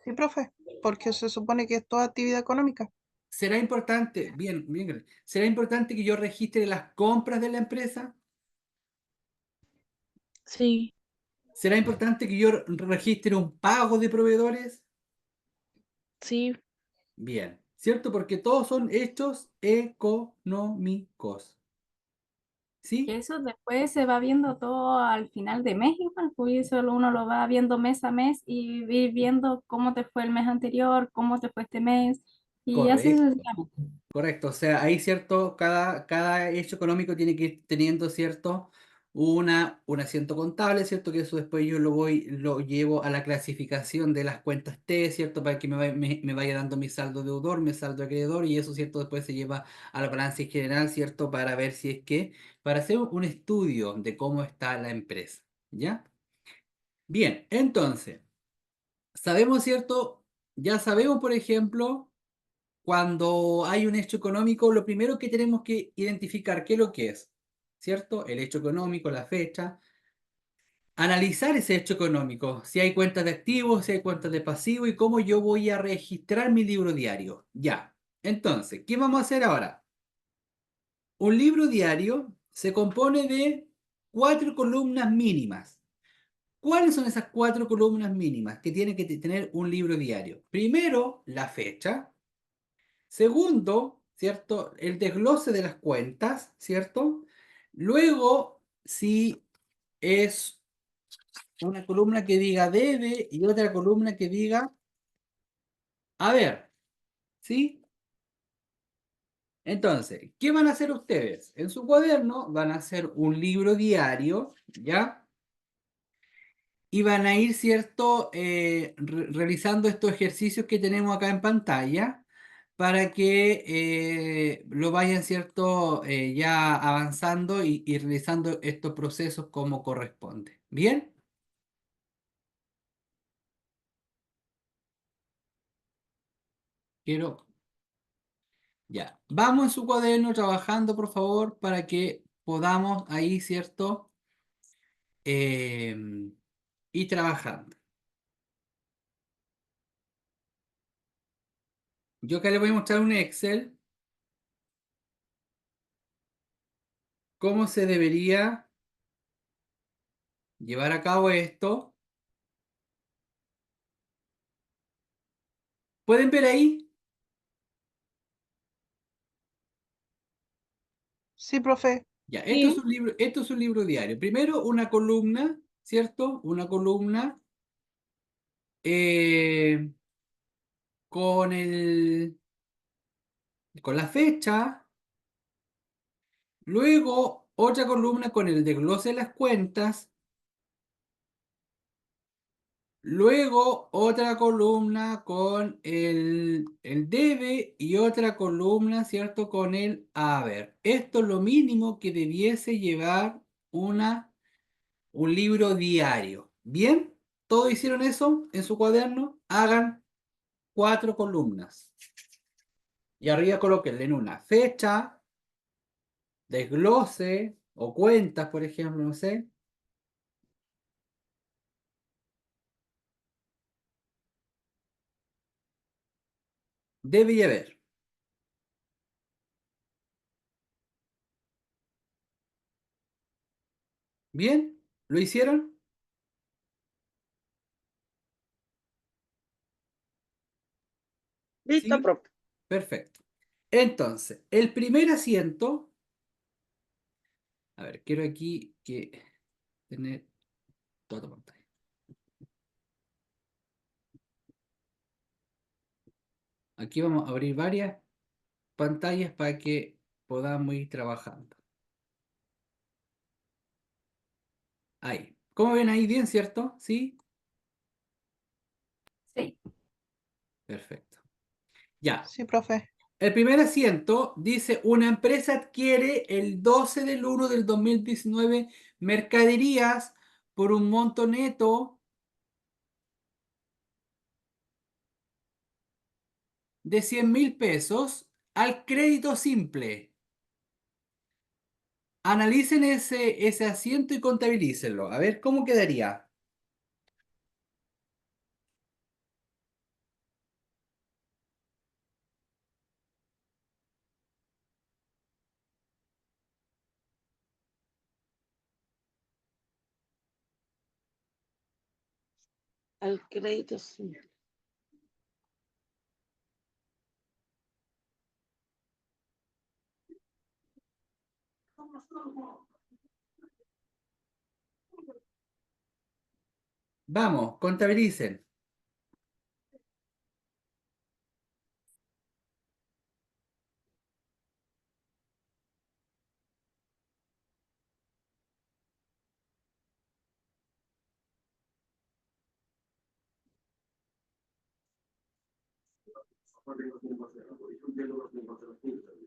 Sí, profe, porque se supone que es toda actividad económica. ¿Será importante, bien, bien, será importante que yo registre las compras de la empresa? Sí, ¿Será importante que yo registre un pago de proveedores? sí, Bien, ¿cierto? Porque todos son hechos económicos. Que ¿Sí? eso después se va viendo todo al final de mes igual, pues eso uno lo va viendo mes a mes y ir viendo cómo te fue el mes anterior, cómo te fue este mes y así Correcto. sucesivamente. Correcto, o sea, hay cierto, cada hecho económico tiene que ir teniendo cierto, un asiento contable, ¿cierto? Que eso después yo lo llevo a la clasificación de las cuentas T, ¿cierto? Para que me vaya dando mi saldo deudor, mi saldo acreedor, y eso, ¿cierto? Después se lleva a la balanza general, ¿cierto? Para ver si es que, para hacer un estudio de cómo está la empresa, ¿ya? Bien, entonces, sabemos, ¿cierto? Ya sabemos, por ejemplo, cuando hay un hecho económico, lo primero que tenemos que identificar qué es lo que es, ¿cierto? El hecho económico, la fecha, analizar ese hecho económico, si hay cuentas de activos, si hay cuentas de pasivos y cómo yo voy a registrar mi libro diario. Ya. Entonces, ¿qué vamos a hacer ahora? Un libro diario se compone de 4 columnas mínimas. ¿Cuáles son esas 4 columnas mínimas que tiene que tener un libro diario? Primero, la fecha. Segundo, ¿cierto? El desglose de las cuentas, ¿cierto? Luego, si es una columna que diga debe y otra columna que diga a ver, ¿sí? Entonces, ¿qué van a hacer ustedes? En su cuaderno van a hacer un libro diario, ¿ya? Y van a ir, ¿cierto? Realizando estos ejercicios que tenemos acá en pantalla para que lo vayan, ¿cierto? Ya avanzando y realizando estos procesos como corresponde. ¿Bien? Quiero Ya, vamos en su cuaderno trabajando, por favor, para que podamos ahí, ¿cierto? Ir trabajando. Yo acá les voy a mostrar un Excel, cómo se debería llevar a cabo esto. ¿Pueden ver ahí? Sí, profe. Ya, Sí. esto es un libro diario. Primero una columna, ¿cierto? Una columna eh, con con la fecha. Luego otra columna con el desglose de las cuentas. Luego otra columna con el debe y otra columna, ¿cierto? Con el haber. Esto es lo mínimo que debiese llevar un libro diario. ¿Bien? ¿Todos hicieron eso en su cuaderno? Hagan 4 columnas. Y arriba colóquenle en una fecha, desglose o cuentas, por ejemplo, no sé. Debe y haber. ¿Bien? ¿Lo hicieron? Listo, ¿Sí? profe. Perfecto. Entonces, el primer asiento, a ver, quiero aquí que tener toda tu pantalla. Aquí vamos a abrir varias pantallas para que podamos ir trabajando. Ahí. ¿Cómo ven ahí? Bien, ¿cierto? ¿Sí? Sí. Perfecto. Ya. Sí, profe. El primer asiento dice, una empresa adquiere el 12 del 1 del 2019 mercaderías por un monto neto de 100.000 pesos al crédito simple. Analicen ese asiento y contabilícenlo. A ver cómo quedaría. Al crédito, sí. Vamos, contabilicen.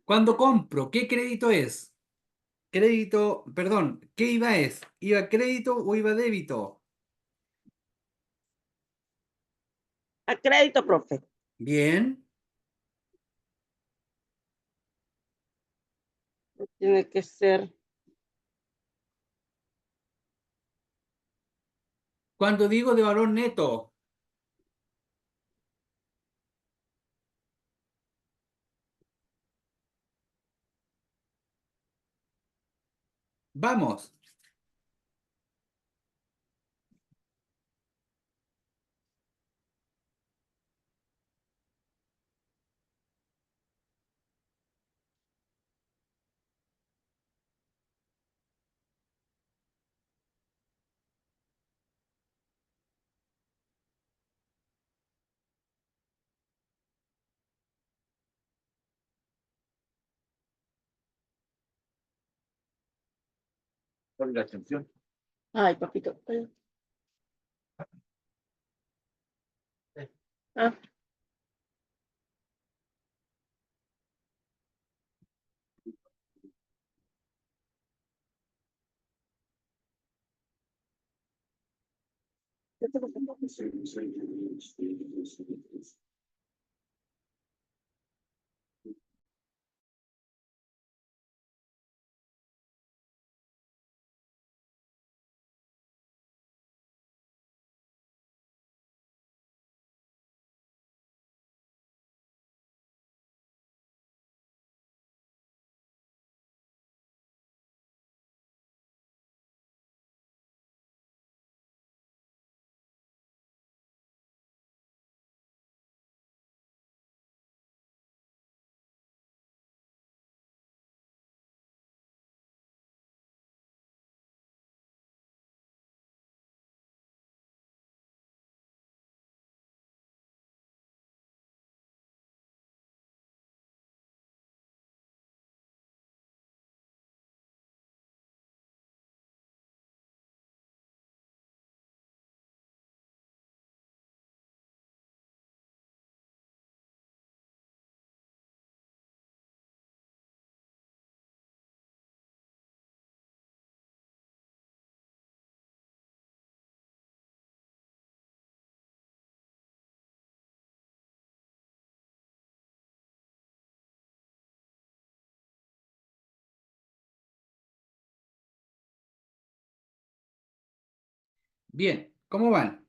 Cuando compro, ¿qué crédito es? Crédito, perdón, ¿qué IVA es? ¿IVA crédito o IVA débito? A crédito, profe. Bien. Tiene que ser. Cuando digo de valor neto, vamos. Ay, papito. Ah, Bien, ¿cómo van?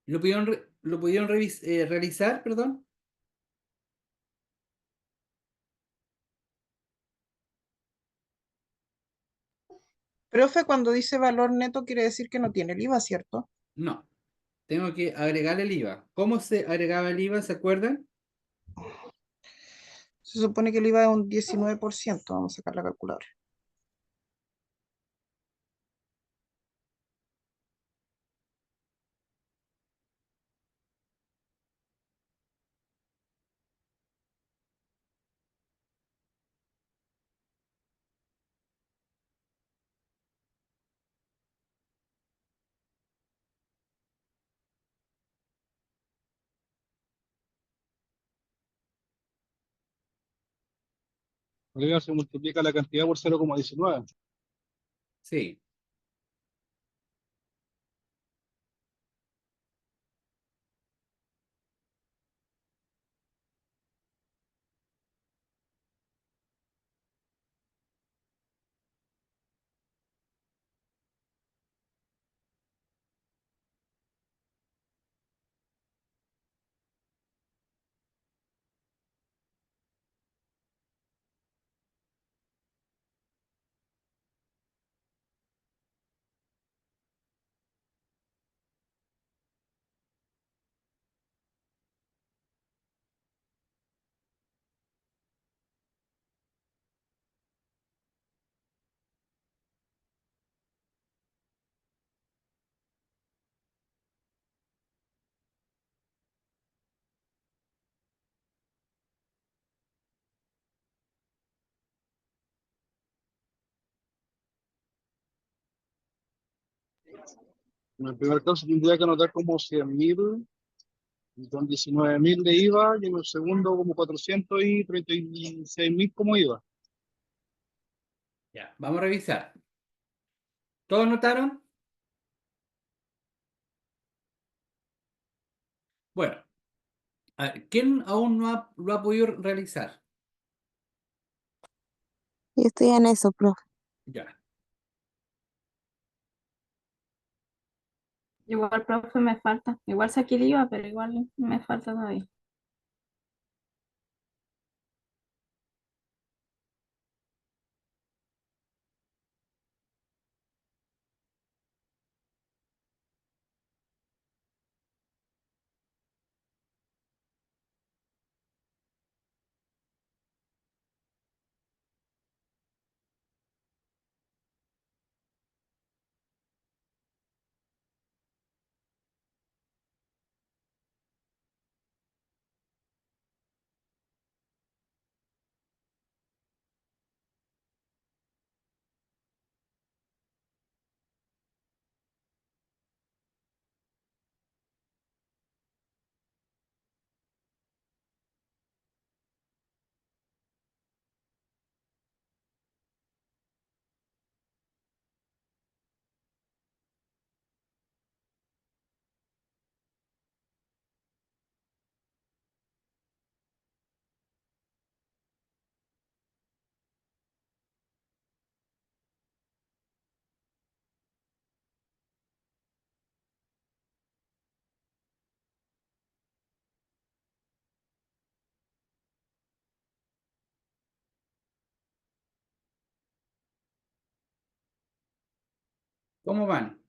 ¿Lo pudieron realizar, perdón? Profe, cuando dice valor neto quiere decir que no tiene el IVA, ¿cierto? No. Tengo que agregar el IVA. ¿Cómo se agregaba el IVA? ¿Se acuerdan? Se supone que el IVA es un 19%. Vamos a sacar la calculadora. Arriba se multiplica la cantidad por 0,19. Sí. En el primer caso tendría que anotar como 100.000, con 19.000 de IVA, y en el segundo como 436.000 como IVA. Ya, vamos a revisar. ¿Todos notaron? Bueno, a ver, ¿quién aún lo ha podido realizar? Yo estoy en eso, profe. Ya. Igual, profe, me falta. Igual saqué el IVA, pero igual me falta todavía. ¿Cómo van?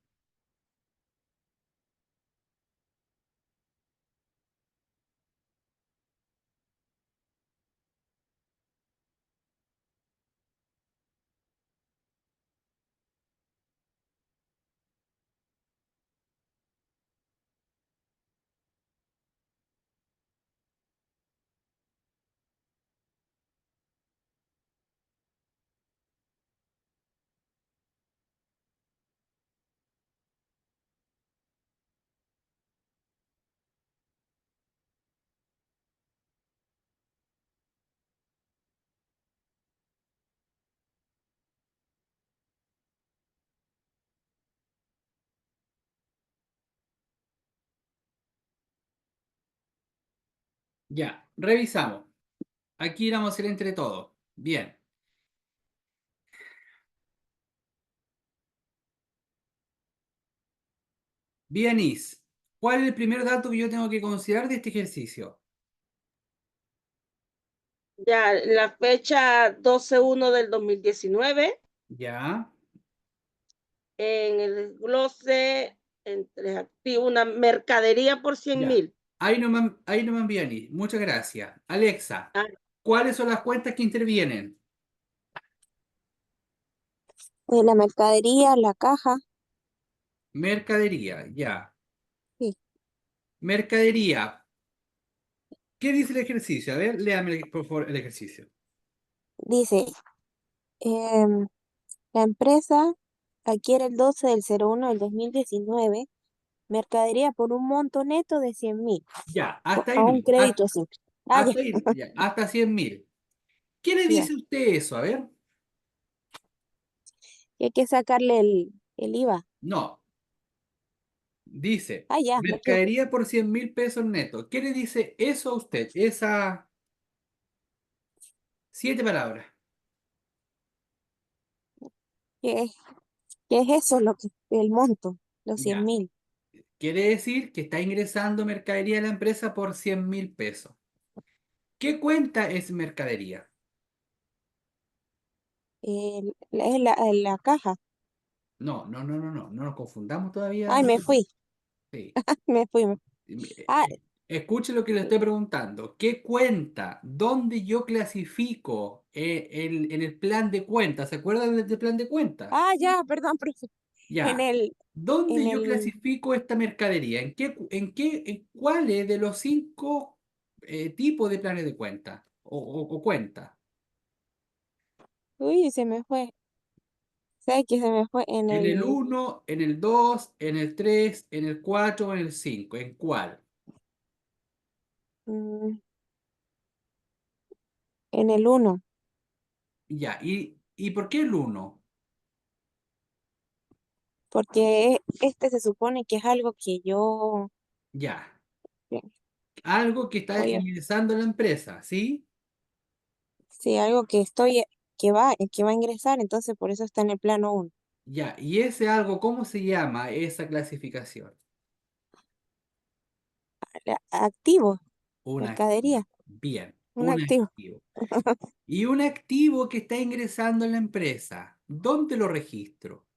Ya, revisamos. Aquí vamos a hacer entre todos. Bien. Bienis, ¿cuál es el primer dato que yo tengo que considerar de este ejercicio? Ya, la fecha 12/1 del 2019, Ya, en el glose, entre activo, una mercadería por ya. 100.000. Ahí no me Bienis. Muchas gracias. Alexa, Ah, ¿cuáles son las cuentas que intervienen? La mercadería, la caja. Mercadería, ya. Sí. Mercadería. ¿Qué dice el ejercicio? A ver, léame por favor el ejercicio. Dice, em, la empresa adquiere el 12/01/2019 mercadería por un monto neto de 100.000 Ya, hasta ahí a no. un crédito simple. Ah, ya, Hasta ahí, ya, hasta 100.000. ¿Qué le ya. dice usted eso? A ver. Y hay que sacarle el IVA. No, dice, Ah, ya, ok. mercadería por 100.000 pesos netos. ¿Qué le dice eso a usted? Esas 7 palabras. ¿Qué es, qué es eso? El monto, los cien Ya. mil. Quiere decir que está ingresando mercadería a la empresa por 100.000 pesos. ¿Qué cuenta es mercadería? Es la caja. No, no, no, no, no. No nos confundamos todavía. Ay, me fui, Sí. me fui. Ah, Escuche lo que le estoy preguntando. ¿Qué cuenta? ¿Dónde yo clasifico en el plan de cuenta? ¿Se acuerdan del plan de cuenta? ya, perdón, profe. En Ya. el, en ¿Dónde yo el, clasifico esta mercadería? En cuáles de los 5 tipos de planes de cuenta o cuenta? uy, se me fue. ¿Sabes qué se me fue ¿En el 1, en el 2, en el 3, en el 4 o en el 5? ¿En cuál? mm, en el 1? Ya, ¿y por qué el 1? Porque este se supone que es algo que yo Ya, eh, algo que está voy a, ingresando a la empresa, ¿sí? sí, algo que va a ingresar, entonces por eso está en el plano 1. Ya, y ese algo, ¿cómo se llama esa clasificación? Activo, Un activo. mercadería, Bien, un un activo. activo. Y un activo que está ingresando en la empresa, ¿dónde lo registro?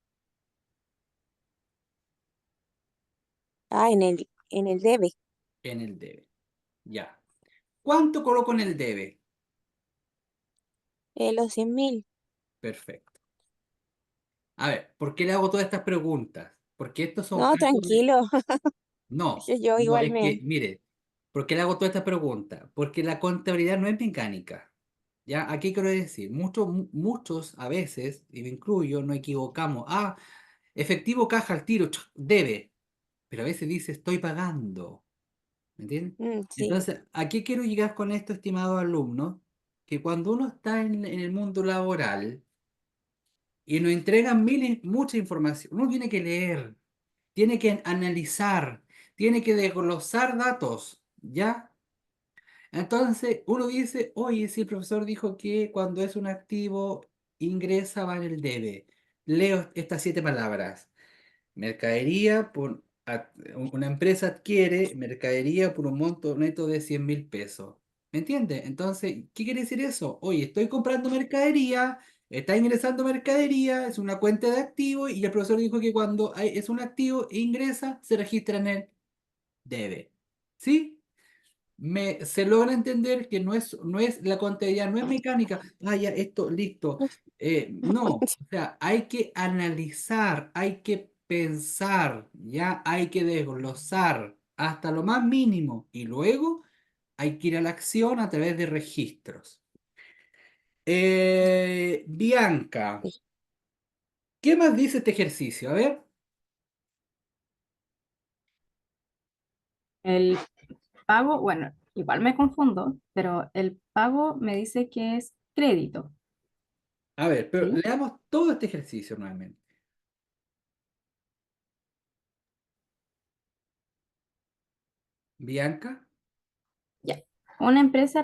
Ah, en el debe, En el debe. Ya. ¿Cuánto coloco en el debe? los 100.000. Perfecto. A ver, ¿por qué le hago todas estas preguntas? Porque estos son No, casos de... tranquilo, No, que yo no, igual es me... que, mire, ¿por qué le hago todas estas preguntas? Porque la contabilidad no es mecánica. ¿Ya? Aquí quiero decir, muchos a veces, y me incluyo, nos equivocamos. Ah, efectivo caja al tiro, debe. Pero a veces dice estoy pagando. ¿Me entiendes? sí, Entonces, ¿a qué quiero llegar con esto, estimados alumnos? Que cuando uno está en el mundo laboral y nos entregan mucha información, uno tiene que leer, tiene que analizar, tiene que desglosar datos, ¿ya? Entonces, uno dice, oye, si el profesor dijo que cuando es un activo ingresa va en el debe. Leo estas 7 palabras. Mercadería una empresa adquiere mercadería por un monto neto de 100.000 pesos. ¿Me entiendes? Entonces, ¿qué quiere decir eso? Oye, estoy comprando mercadería, está ingresando mercadería, es una cuenta de activos y el profesor dijo que cuando es un activo e ingresa, se registra en el debe. ¿Sí? Se logra entender que no es la contabilidad, no es mecánica, ah, ya, esto, listo. No, o sea, hay que analizar, hay que pensar, ya hay que desglosar hasta lo más mínimo y luego hay que ir a la acción a través de registros. Bianca, sí. ¿qué más dice este ejercicio? A ver, El pago, bueno, igual me confundo, pero el pago me dice que es crédito, pero ¿sí? leamos todo este ejercicio nuevamente. Bianca, Ya. Una empresa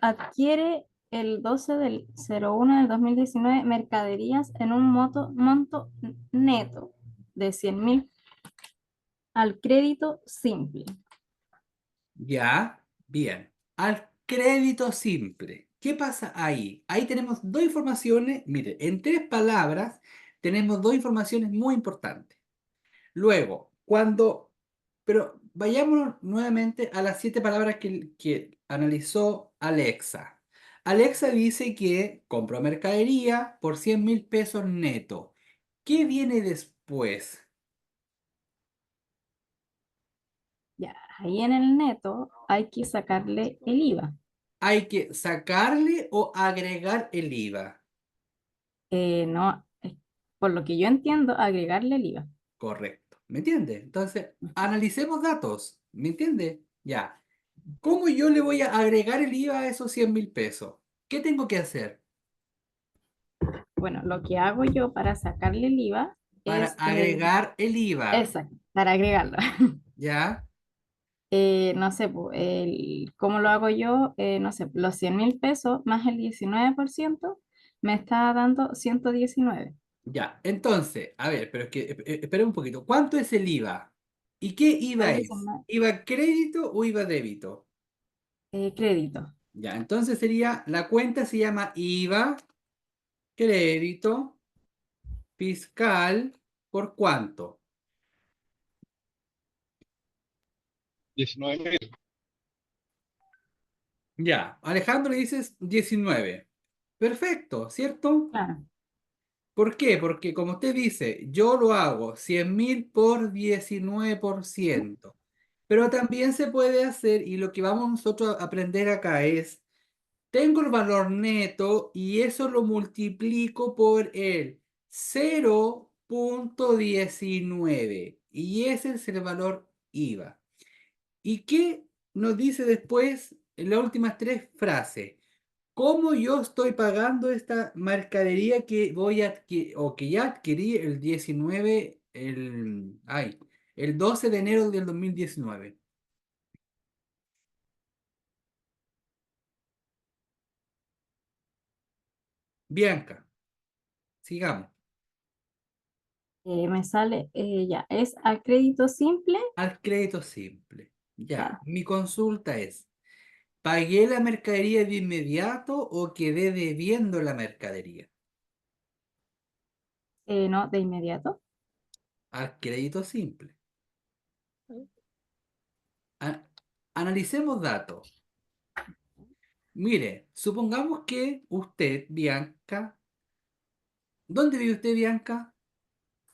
adquiere el 12 del 01 del 2019 mercaderías en un monto neto de 100.000 al crédito simple. ya, bien. Al crédito simple. ¿Qué pasa ahí? Ahí tenemos dos informaciones. Mire, en 3 palabras tenemos dos informaciones muy importantes. Luego, pero vayámonos nuevamente a las 7 palabras que analizó Alexa. Alexa dice que compró mercadería por 100.000 pesos neto. ¿Qué viene después? Ya, ahí en el neto hay que sacarle el IVA. ¿Hay que sacarle o agregar el IVA? No, por lo que yo entiendo, agregarle el IVA. Correcto. ¿Me entiende? Entonces, analicemos datos. ¿Me entiende? Ya. ¿Cómo yo le voy a agregar el IVA a esos 100.000 pesos? ¿Qué tengo que hacer Bueno, lo que hago yo para sacarle el IVA para es, agregar el IVA? exacto, para agregarlo. ¿Ya? No sé, ¿cómo lo hago yo? No sé, los 100.000 pesos más el 19% me está dando 119. Ya. Entonces, a ver, pero es que, espera un poquito. ¿Cuánto es el IVA? ¿Y qué IVA Son es? 19, ¿IVA crédito o IVA débito? crédito. Ya, entonces la cuenta se llama IVA crédito fiscal, ¿por cuánto? 19.000. Ya, Alejandro dices 19. Perfecto, ¿cierto? Claro, ¿Por qué? Porque como usted dice, yo lo hago 100.000 por 19%. Pero también se puede hacer, y lo que vamos nosotros a aprender acá es, tengo el valor neto y eso lo multiplico por el 0.19. Y ese es el valor IVA. ¿Y qué nos dice después en las últimas tres frases? ¿Cómo yo estoy pagando esta mercadería que voy a adquirir o que ya adquirí el 19, el 12 de enero del 2019? Bianca, sigamos. Me sale, ya, es a crédito simple. Al crédito simple. Ya, Claro. mi consulta es, ¿pagué la mercadería de inmediato o quedé debiendo la mercadería? No, de inmediato. Al crédito simple. A- Analicemos datos. Mire, supongamos que usted, Bianca, ¿dónde vive usted, Bianca?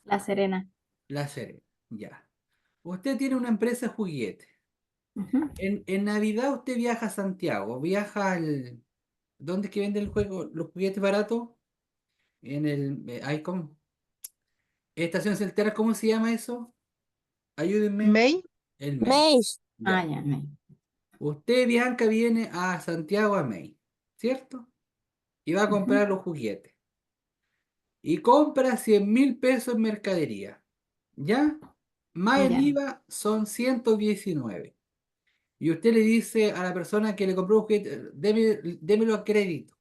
La Serena. La Serena. Ya. Usted tiene una empresa de juguetes. Ujú. En Navidad usted viaja a Santiago, viaja al... ¿Dónde es que vende el juego, los juguetes baratos? En el... ¿cómo? Estación Central, ¿cómo se llama eso? Ayúdenme. May, El MEI. Mesh, Ah, Ya. ya, Usted, Bianca, viene a Santiago a MEI, ¿cierto? Y va a ujú, comprar los juguetes. Y compra 100.000 pesos en mercadería. ¿Ya? Más el ya. IVA son 119. Y usted le dice a la persona que le compró un juguete, démelo a crédito.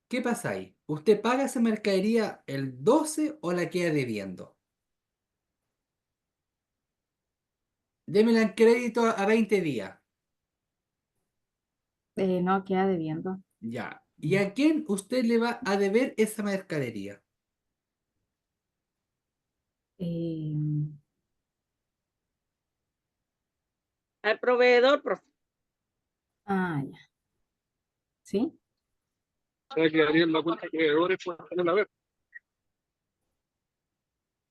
¿Qué pasa ahí? ¿Usted paga esa mercadería el 12 o la queda debiendo? Démela en crédito a 20 días. No, queda debiendo. Ya. ¿Y a quién usted le va a deber esa mercadería? Eh, Al proveedor, profe. ya. ¿Sí? O sea, quedaría en la cuenta de acreedores por tenerla a ver.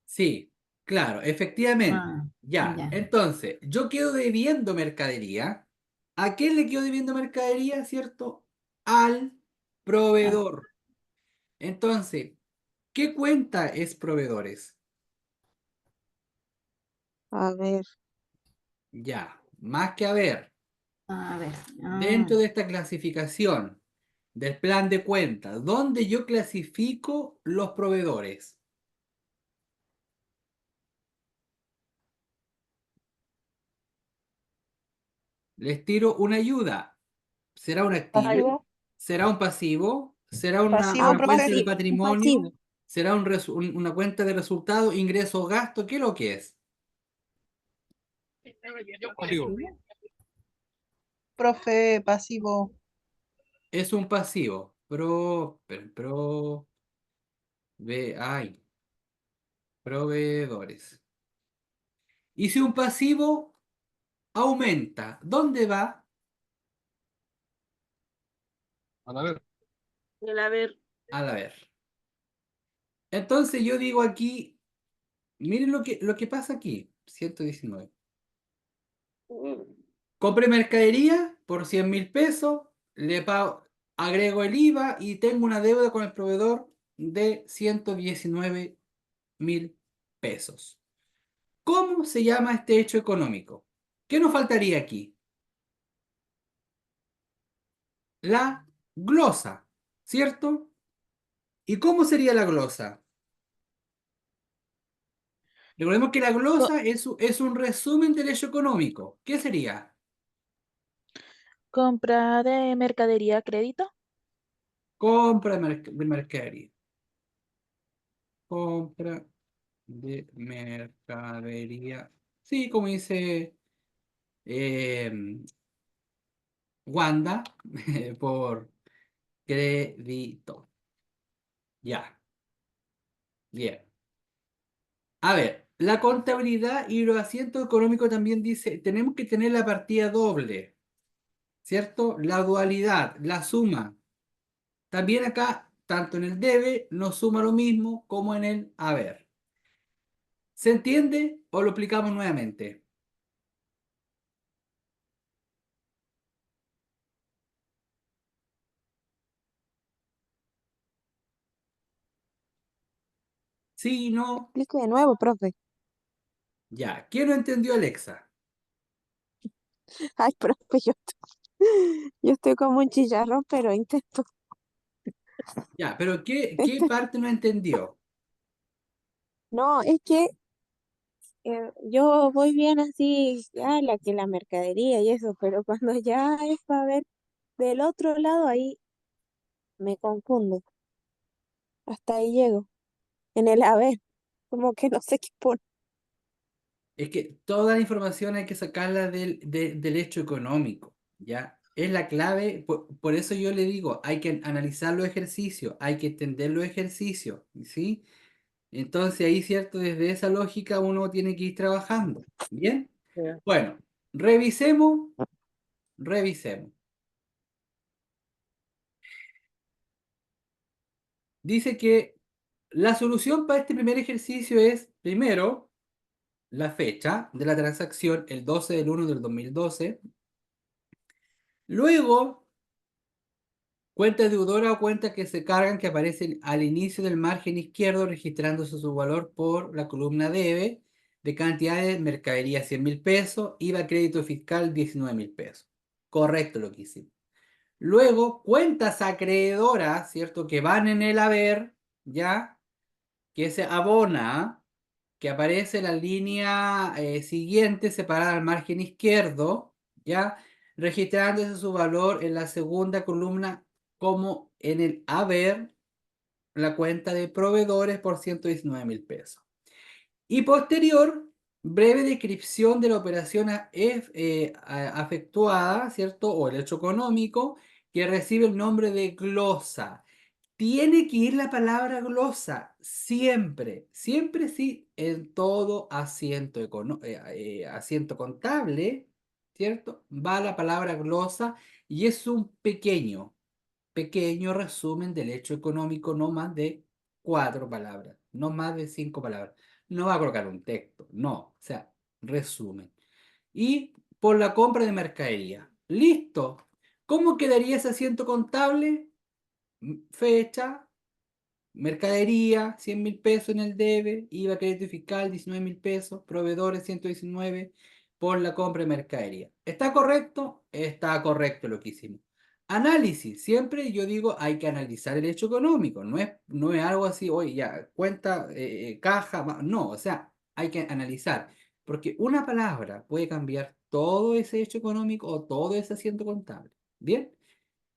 Sí, claro, efectivamente. Ah, Ya. ya. Entonces, yo quedo debiendo mercadería. ¿A quién le quedo debiendo mercadería, cierto? Al Ah, proveedor. Entonces, ¿qué cuenta es proveedores? a ver, Ya, más que a ver, a ver. dentro de esta clasificación del plan de cuentas, ¿dónde yo clasifico los proveedores? Les tiro una ayuda. ¿Será un activo? pasivo, ¿Será un pasivo? ¿Será pasivo, una cuenta profe. de un pasivo. patrimonio? ¿Será una cuenta de resultados, ingreso o gasto? ¿Qué es lo que es? Pasivo. ¿Pasivo? Profe, pasivo. Es un pasivo. Ay, proveedores. Y si un pasivo aumenta, ¿dónde va? A la ver. El haber. A la ver. Entonces yo digo aquí, miren lo que pasa aquí, 119. Mm. Compré mercadería por 100.000 pesos, le pago, agrego el IVA y tengo una deuda con el proveedor de 119.000 pesos. ¿Cómo se llama este hecho económico? ¿Qué nos faltaría aquí? La glosa, ¿cierto? ¿Y cómo sería la glosa? Recordemos que la Co- glosa es un resumen del hecho económico. ¿Qué sería? compra de mercadería a crédito. Compra de mercadería. Compra de mercadería. Sí, como dice eh, Wanda, por crédito. Ya, bien. A ver, la contabilidad y los asientos económicos también dice, tenemos que tener la partida doble, ¿cierto? La dualidad, la suma. También acá, tanto en el debe, nos suma lo mismo como en el haber. ¿Se entiende o lo explicamos nuevamente? Sí, no. Explique de nuevo, profe. Ya. ¿Quién no entendió, Alexa? Ay, profe, yo estoy como un chillarrón, pero intento. Ya, pero ¿qué parte no entendió? No, es que yo voy bien así, la mercadería y eso, pero cuando ya es para ver del otro lado, ahí me confundo. Hasta ahí llego. En el haber, como que no sé qué pone. Es que toda la información hay que sacarla del hecho económico, ¿ya? Es la clave, por eso yo le digo, hay que analizar los ejercicios, hay que entender los ejercicios, ¿sí? Entonces ahí, ¿cierto? Desde esa lógica uno tiene que ir trabajando, ¿bien? Bueno, revisemos, revisemos. Dice que la solución para este primer ejercicio es, primero, la fecha de la transacción, el 12/1/2012. Luego, cuenta deudora o cuenta que se cargan que aparecen al inicio del margen izquierdo registrándose su valor por la columna debe de cantidades, mercadería 100.000 pesos, IVA crédito fiscal 19.000 pesos. Correcto lo que hicimos. Luego, cuentas acreedoras, ¿cierto? Que van en el haber, ¿ya? Que se abona, que aparece en la línea siguiente separada al margen izquierdo, ¿ya? Registrándose su valor en la segunda columna como en el haber, la cuenta de proveedores por 119.000 pesos. Y posterior, breve descripción de la operación efectuada, ¿cierto? O el hecho económico que recibe el nombre de glosa. Tiene que ir la palabra glosa, siempre, siempre sí, en todo asiento contable, ¿cierto? Va la palabra glosa y es un pequeño resumen del hecho económico, no más de 4 palabras, no más de 5 palabras. No va a colocar un texto, no, o sea, resumen. Y por la compra de mercadería. Listo. ¿Cómo quedaría ese asiento contable? Fecha, mercadería, 100.000 pesos en el debe, IVA crédito fiscal, 19.000 pesos, proveedores, 119 por la compra de mercadería. ¿Está correcto? Está correcto lo que hicimos. Análisis, siempre yo digo hay que analizar el hecho económico, no es algo así, oye, ya, cuenta, caja, no, o sea, hay que analizar, porque una palabra puede cambiar todo ese hecho económico o todo ese asiento contable. ¿Bien?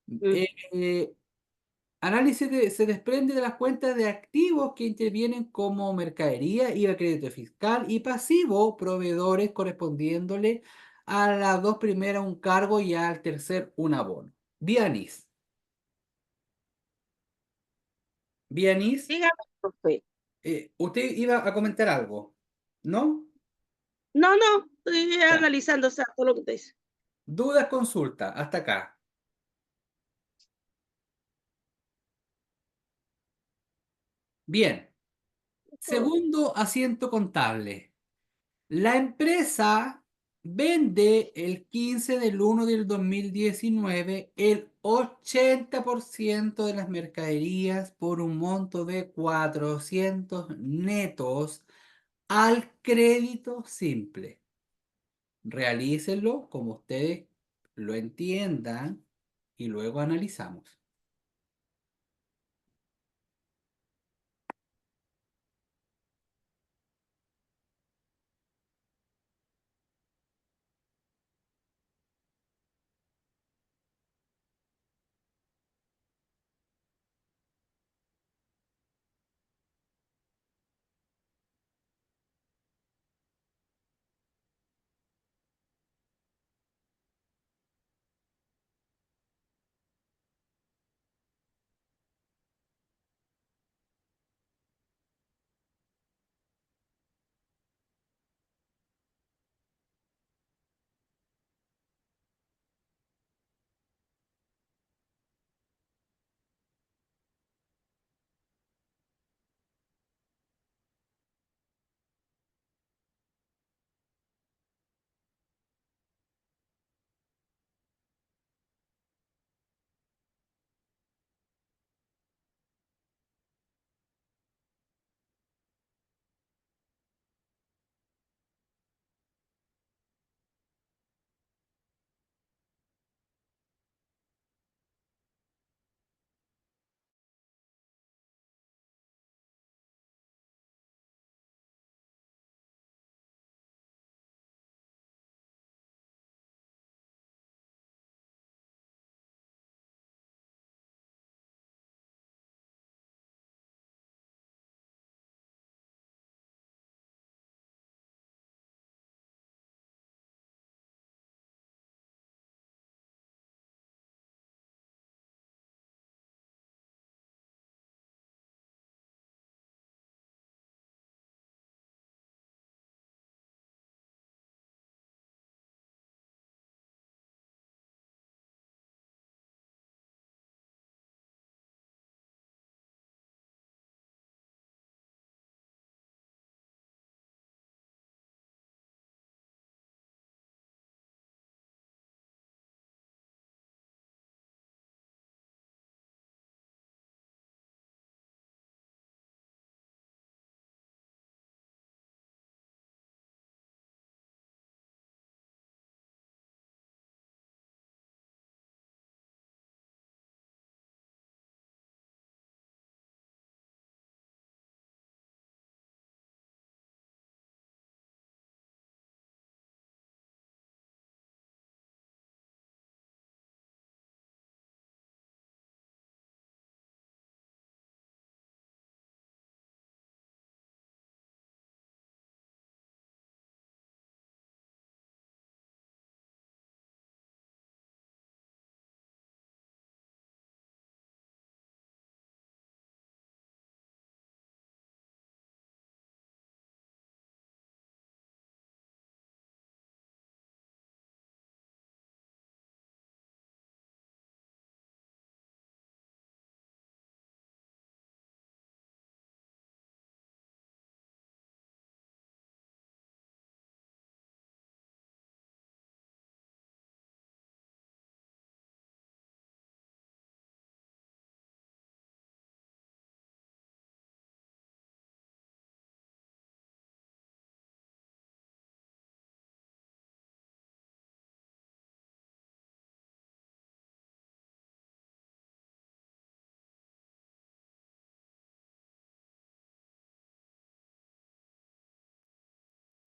Mm. Eh, eh, Análisis se desprende de las cuentas de activos que intervienen como mercadería, IVA crédito fiscal y pasivo, proveedores correspondiéndole a las dos primeras un cargo y al tercer un abono. Bianis. Bianis, Dígame, profe. usted iba a comentar algo, ¿no? No, no, estoy Ya. analizando, o sea, todo lo que te dice. Dudas, consulta, hasta acá. Bien. Segundo asiento contable. La empresa vende el 15/1/2019 el 80% de las mercaderías por un monto de 400 netos al crédito simple. Realícenlo como ustedes lo entiendan y luego analizamos.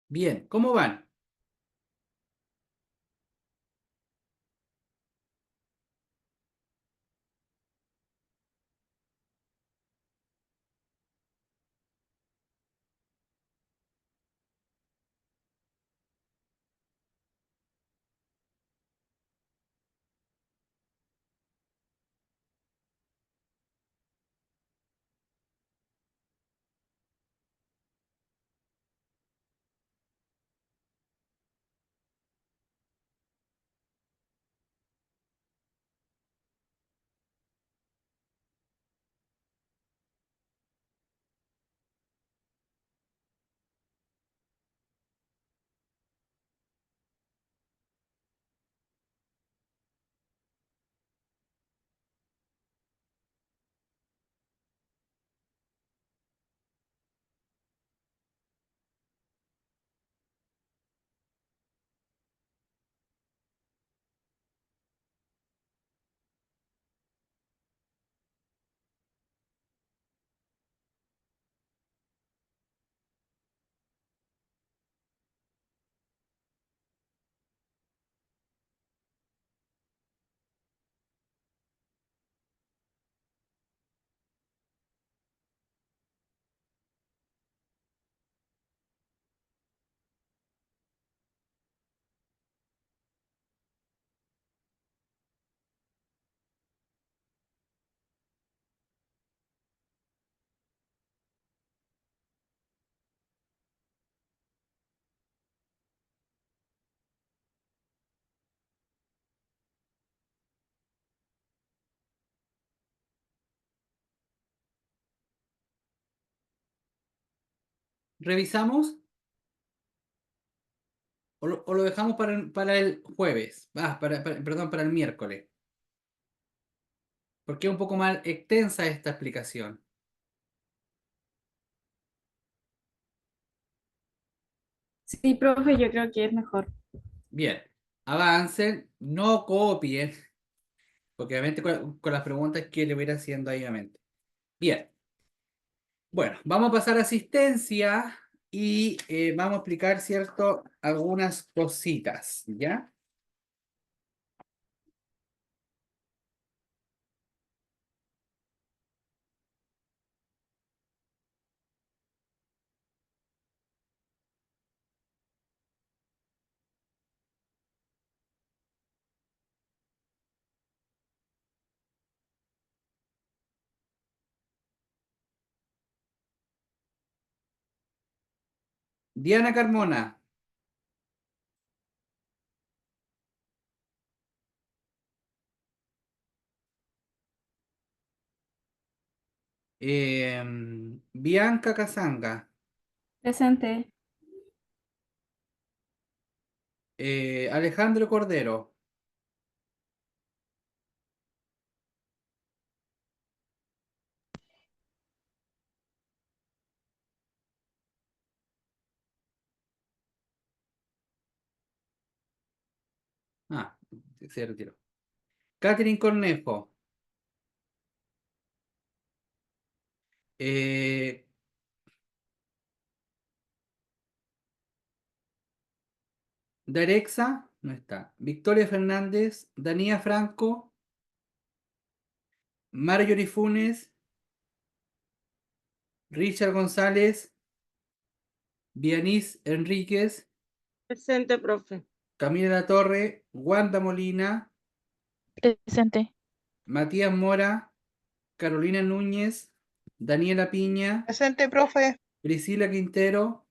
Bien, ¿cómo van? ¿Revisamos o lo dejamos para el jueves? Perdón, para el miércoles. Porque es un poco más extensa esta explicación. Sí, profe, yo creo que es mejor. Bien, avancen, no copien, porque obviamente con las preguntas que le voy a ir haciendo ahí, obviamente. Bien, bueno, vamos a pasar a asistencia y vamos a explicar, ¿cierto? Algunas cositas, ¿ya? Diana Carmona, Bianca Casanga, Presente. Alejandro Cordero, ah, se retiró. Catherine Cornejo, eh, Darexa, no está. Victoria Fernández, Danía Franco, Marjorie Funes, Richard González, Vianis Enríquez, Presente, profe. Camila La Torre, Wanda Molina, Presente. Matías Mora, Carolina Núñez, Daniela Piña, Presente, profe. Priscila Quintero,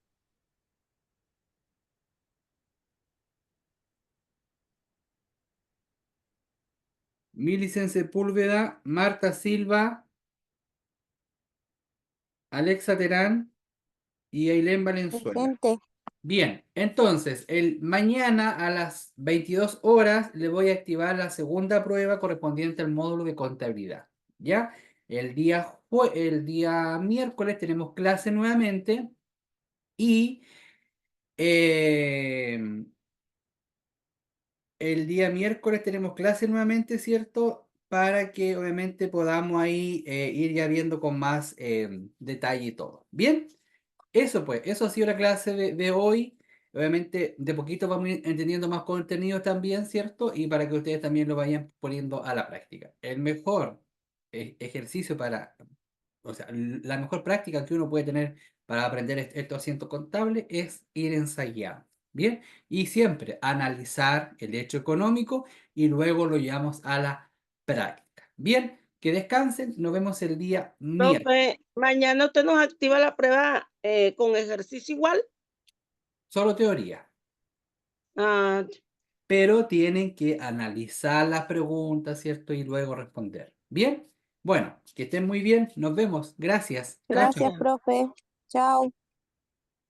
Milicen Sepúlveda, Marta Silva, Alexa Terán y Ailén Valenzuela. Presente. Bien, entonces, mañana a las 22 horas le voy a activar la segunda prueba correspondiente al módulo de contabilidad. ¿Ya? El día miércoles tenemos clase nuevamente y el día miércoles tenemos clase nuevamente, ¿cierto? Para que obviamente podamos ahí ir ya viendo con más detalle y todo. Bien, eso pues, eso ha sido la clase de hoy. Obviamente, de poquito vamos a ir entendiendo más contenido también, ¿cierto? Y para que ustedes también lo vayan poniendo a la práctica. El mejor ejercicio para, o sea, la mejor práctica que uno puede tener para aprender estos asientos contables es ir ensayando, ¿bien? Y siempre analizar el hecho económico y luego lo llevamos a la práctica. Bien, que descansen, nos vemos el día miércoles. Profe, mañana usted nos activa la prueba con ejercicio igual. Solo teoría, Ah, pero tienen que analizar las preguntas, ¿cierto? Y luego responder. ¿Bien? Bueno, que estén muy bien, nos vemos. Gracias. Chao, chao. Gracias, profe. Chao.